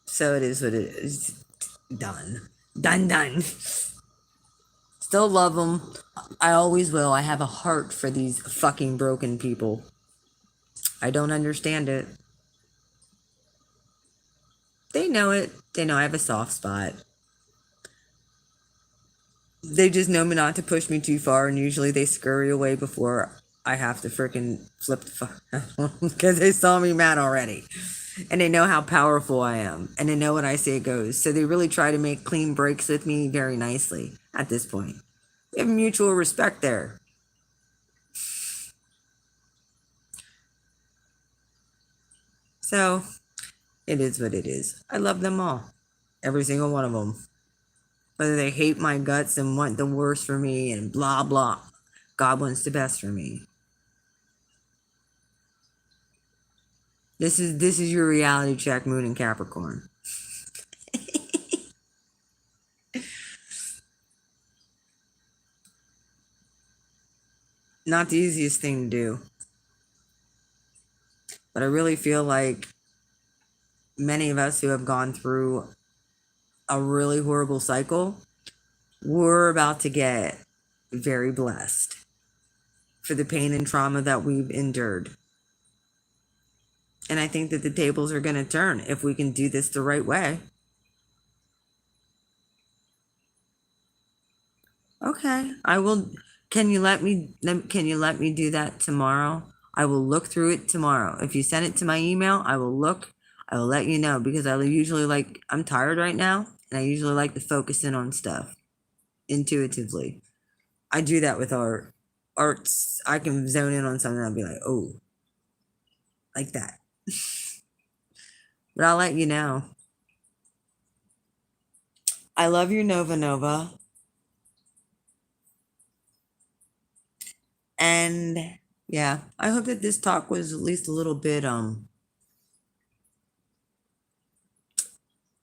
So it is what it is. Done. Done, done. Still love them. I always will. I have a heart for these fucking broken people. I don't understand it. They know it. They know I have a soft spot. They just know me not to push me too far, and usually they scurry away before I have to freaking flip the fuck because they saw me mad already. And they know how powerful I am, and they know what I say goes. So they really try to make clean breaks with me very nicely at this point. We have mutual respect there. So it is what it is. I love them all, every single one of them. Whether they hate my guts and want the worst for me and blah blah, God wants the best for me. This is your reality check, Moon and Capricorn. Not the easiest thing to do, but I really feel like many of us who have gone through a really horrible cycle, we're about to get very blessed for the pain and trauma that we've endured. And I think that the tables are going to turn if we can do this the right way. Okay, I will. Can you let me do that tomorrow? I will look through it tomorrow. If you send it to my email, I will look. I will let you know because I usually like, I'm tired right now and I usually like to focus in on stuff intuitively. I do that with art. Arts, I can zone in on something and I'll be like, "Oh, like that." But I'll let you know. I love you, Nova Nova. And yeah, I hope that this talk was at least a little bit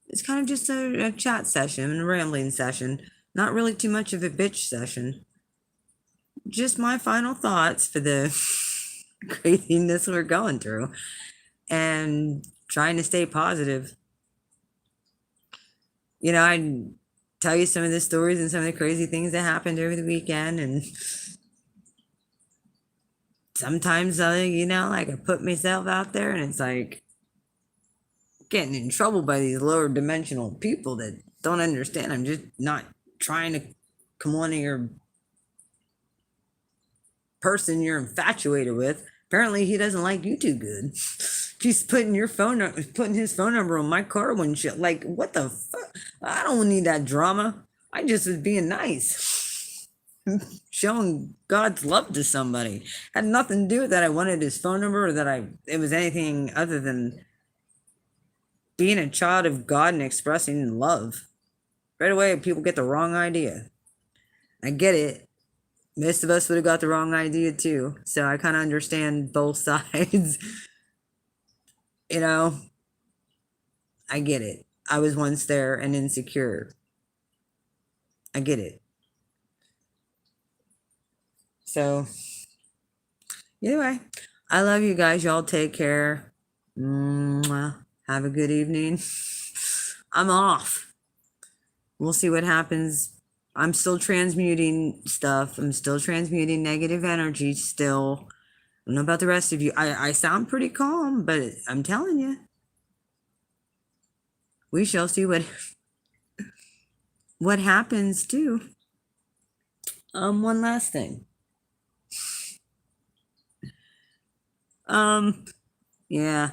it's kind of just a chat session, a rambling session, not really too much of a bitch session. Just my final thoughts for the craziness we're going through and trying to stay positive. You know, I tell you some of the stories and some of the crazy things that happened over the weekend, and sometimes you know, like I put myself out there and it's like getting in trouble by these lower dimensional people that don't understand. I'm just not trying to come on to your person you're infatuated with. Apparently he doesn't like you too good. He's putting putting his phone number on my car windshield. Like, what the fuck? I don't need that drama. I just was being nice. Showing God's love to somebody. Had nothing to do with that I wanted his phone number or that it was anything other than being a child of God and expressing love. Right away, people get the wrong idea. I get it. Most of us would have got the wrong idea too. So I kind of understand both sides. You know, I get it. I was once there and insecure. I get it. So, anyway, I love you guys. Y'all take care. Mwah. Have a good evening. I'm off. We'll see what happens. I'm still transmuting stuff. I'm still transmuting negative energy still. I don't know about the rest of you. I sound pretty calm, but I'm telling you, we shall see what happens too. One last thing. Yeah.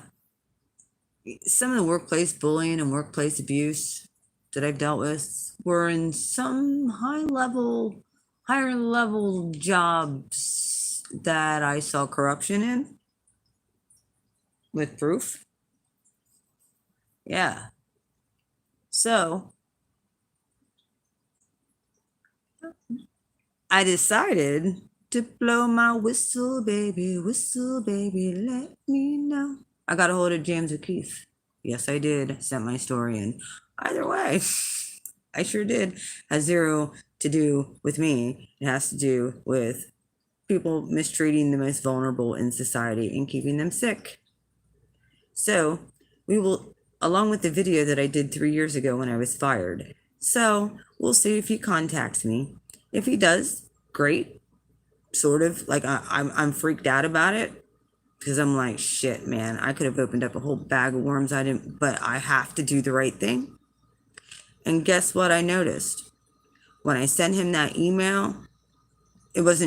Some of the workplace bullying and workplace abuse that I've dealt with were in some higher level jobs that I saw corruption in with proof. Yeah. So I decided to blow my whistle, baby, let me know. I got a hold of James O'Keefe. Yes, I did. Sent my story in. Either way, I sure did. Has zero to do with me. It has to do with people mistreating the most vulnerable in society and keeping them sick. So we will, along with the video that I did 3 years ago when I was fired. So we'll see if he contacts me. If he does, great. Sort of like I'm freaked out about it because I'm like, shit, man, I could have opened up a whole bag of worms. I didn't, but I have to do the right thing. And guess what I noticed? When I sent him that email, it was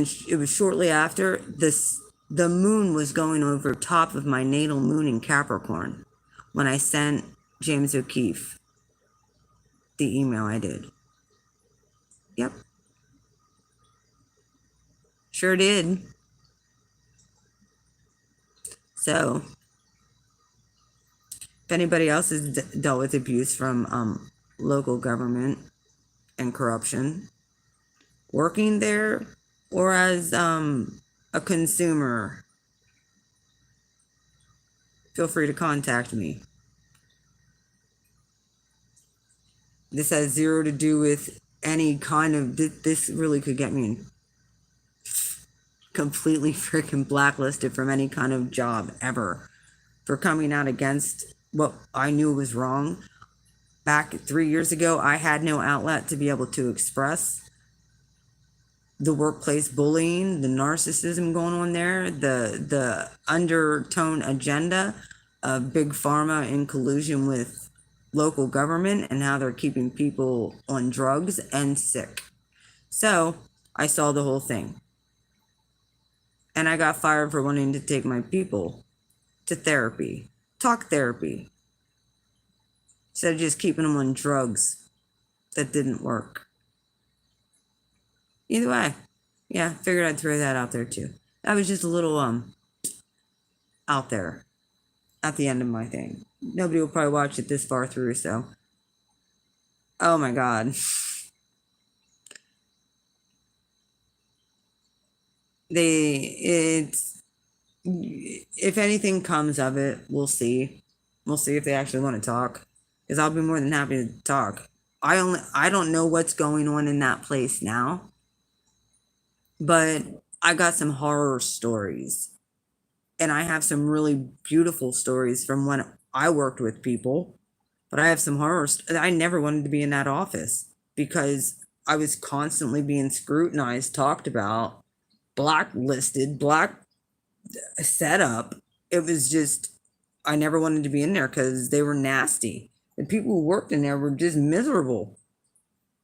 shortly after the moon was going over top of my natal moon in Capricorn when I sent James O'Keefe the email I did. Yep. Sure did. So, if anybody else has dealt with abuse from local government and corruption, working there or as a consumer, feel free to contact me. This has zero to do with any kind of, this really could get me completely freaking blacklisted from any kind of job ever for coming out against what I knew was wrong. Back 3 years ago, I had no outlet to be able to express the workplace bullying, the narcissism going on there, the undertone agenda of big pharma in collusion with local government and how they're keeping people on drugs and sick. So I saw the whole thing. And I got fired for wanting to take my people to therapy, talk therapy, instead of just keeping them on drugs that didn't work. Either way, yeah, figured I'd throw that out there too. That was just a little out there at the end of my thing. Nobody will probably watch it this far through, so. Oh my God. If anything comes of it, we'll see. We'll see if they actually want to talk. Because I'll be more than happy to talk. I don't know what's going on in that place now. But I got some horror stories. And I have some really beautiful stories from when I worked with people. But I have some horror. I never wanted to be in that office because I was constantly being scrutinized, talked about, blacklisted, black setup. It was just, I never wanted to be in there because they were nasty. The people who worked in there were just miserable.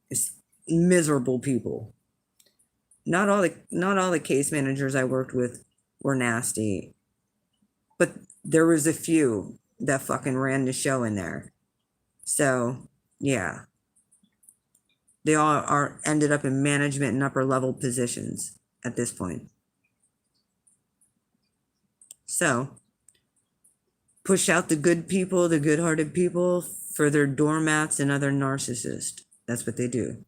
It's miserable people. Not all the case managers I worked with were nasty, but there was a few that fucking ran the show in there. So yeah, they all ended up in management and upper level positions at this point. So push out the good people, the good-hearted people, for their doormats and other narcissists. That's what they do.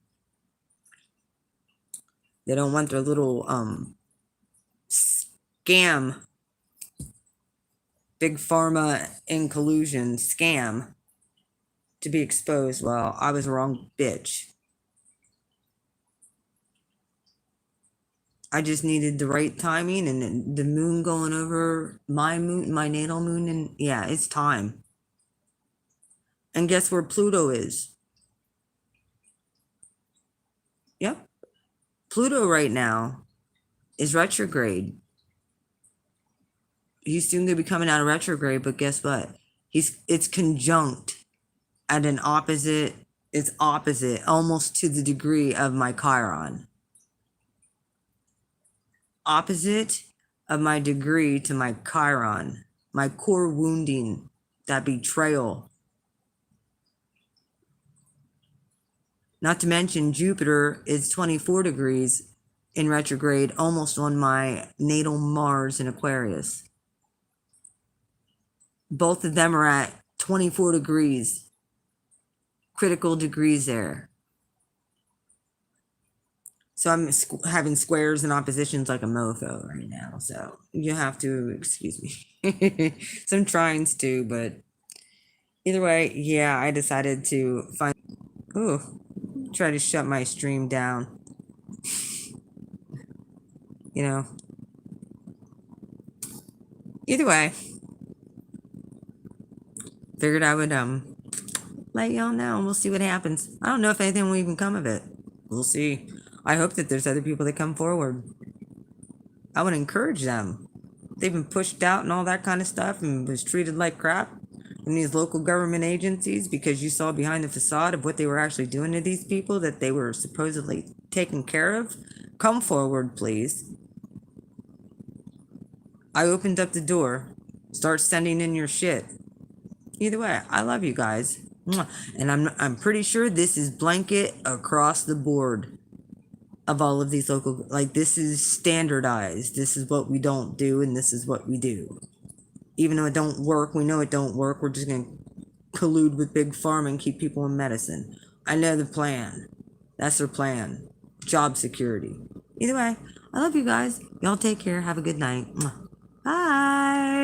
They don't want their little scam, big pharma in collusion scam to be exposed. Well, I was wrong, bitch. I just needed the right timing and the moon going over my moon, my natal moon, and yeah, it's time. And guess where Pluto is? Yep. Pluto right now is retrograde. He's soon going to be coming out of retrograde, but guess what? It's conjunct at an opposite, it's opposite almost to the degree of my Chiron. Opposite of my degree to my Chiron, my core wounding, that betrayal. Not to mention Jupiter is 24 degrees in retrograde, almost on my natal Mars in Aquarius. Both of them are at 24 degrees, critical degrees there. So I'm having squares and oppositions like a mofo right now. So you have to excuse me. Some trines too, but either way, yeah, I decided to try to shut my stream down. You know. Either way, figured I would let y'all know and we'll see what happens. I don't know if anything will even come of it. We'll see. I hope that there's other people that come forward. I would encourage them. They've been pushed out and all that kind of stuff and was treated like crap in these local government agencies because you saw behind the facade of what they were actually doing to these people that they were supposedly taking care of. Come forward, please. I opened up the door. Start sending in your shit. Either way, I love you guys. And I'm pretty sure this is blanket across the board of all of these local, like this is standardized. This is what we don't do and this is what we do. Even though it don't work, we know it don't work. We're just going to collude with Big Pharma and keep people in medicine. I know the plan. That's their plan. Job security. Either way, I love you guys. Y'all take care. Have a good night. Bye.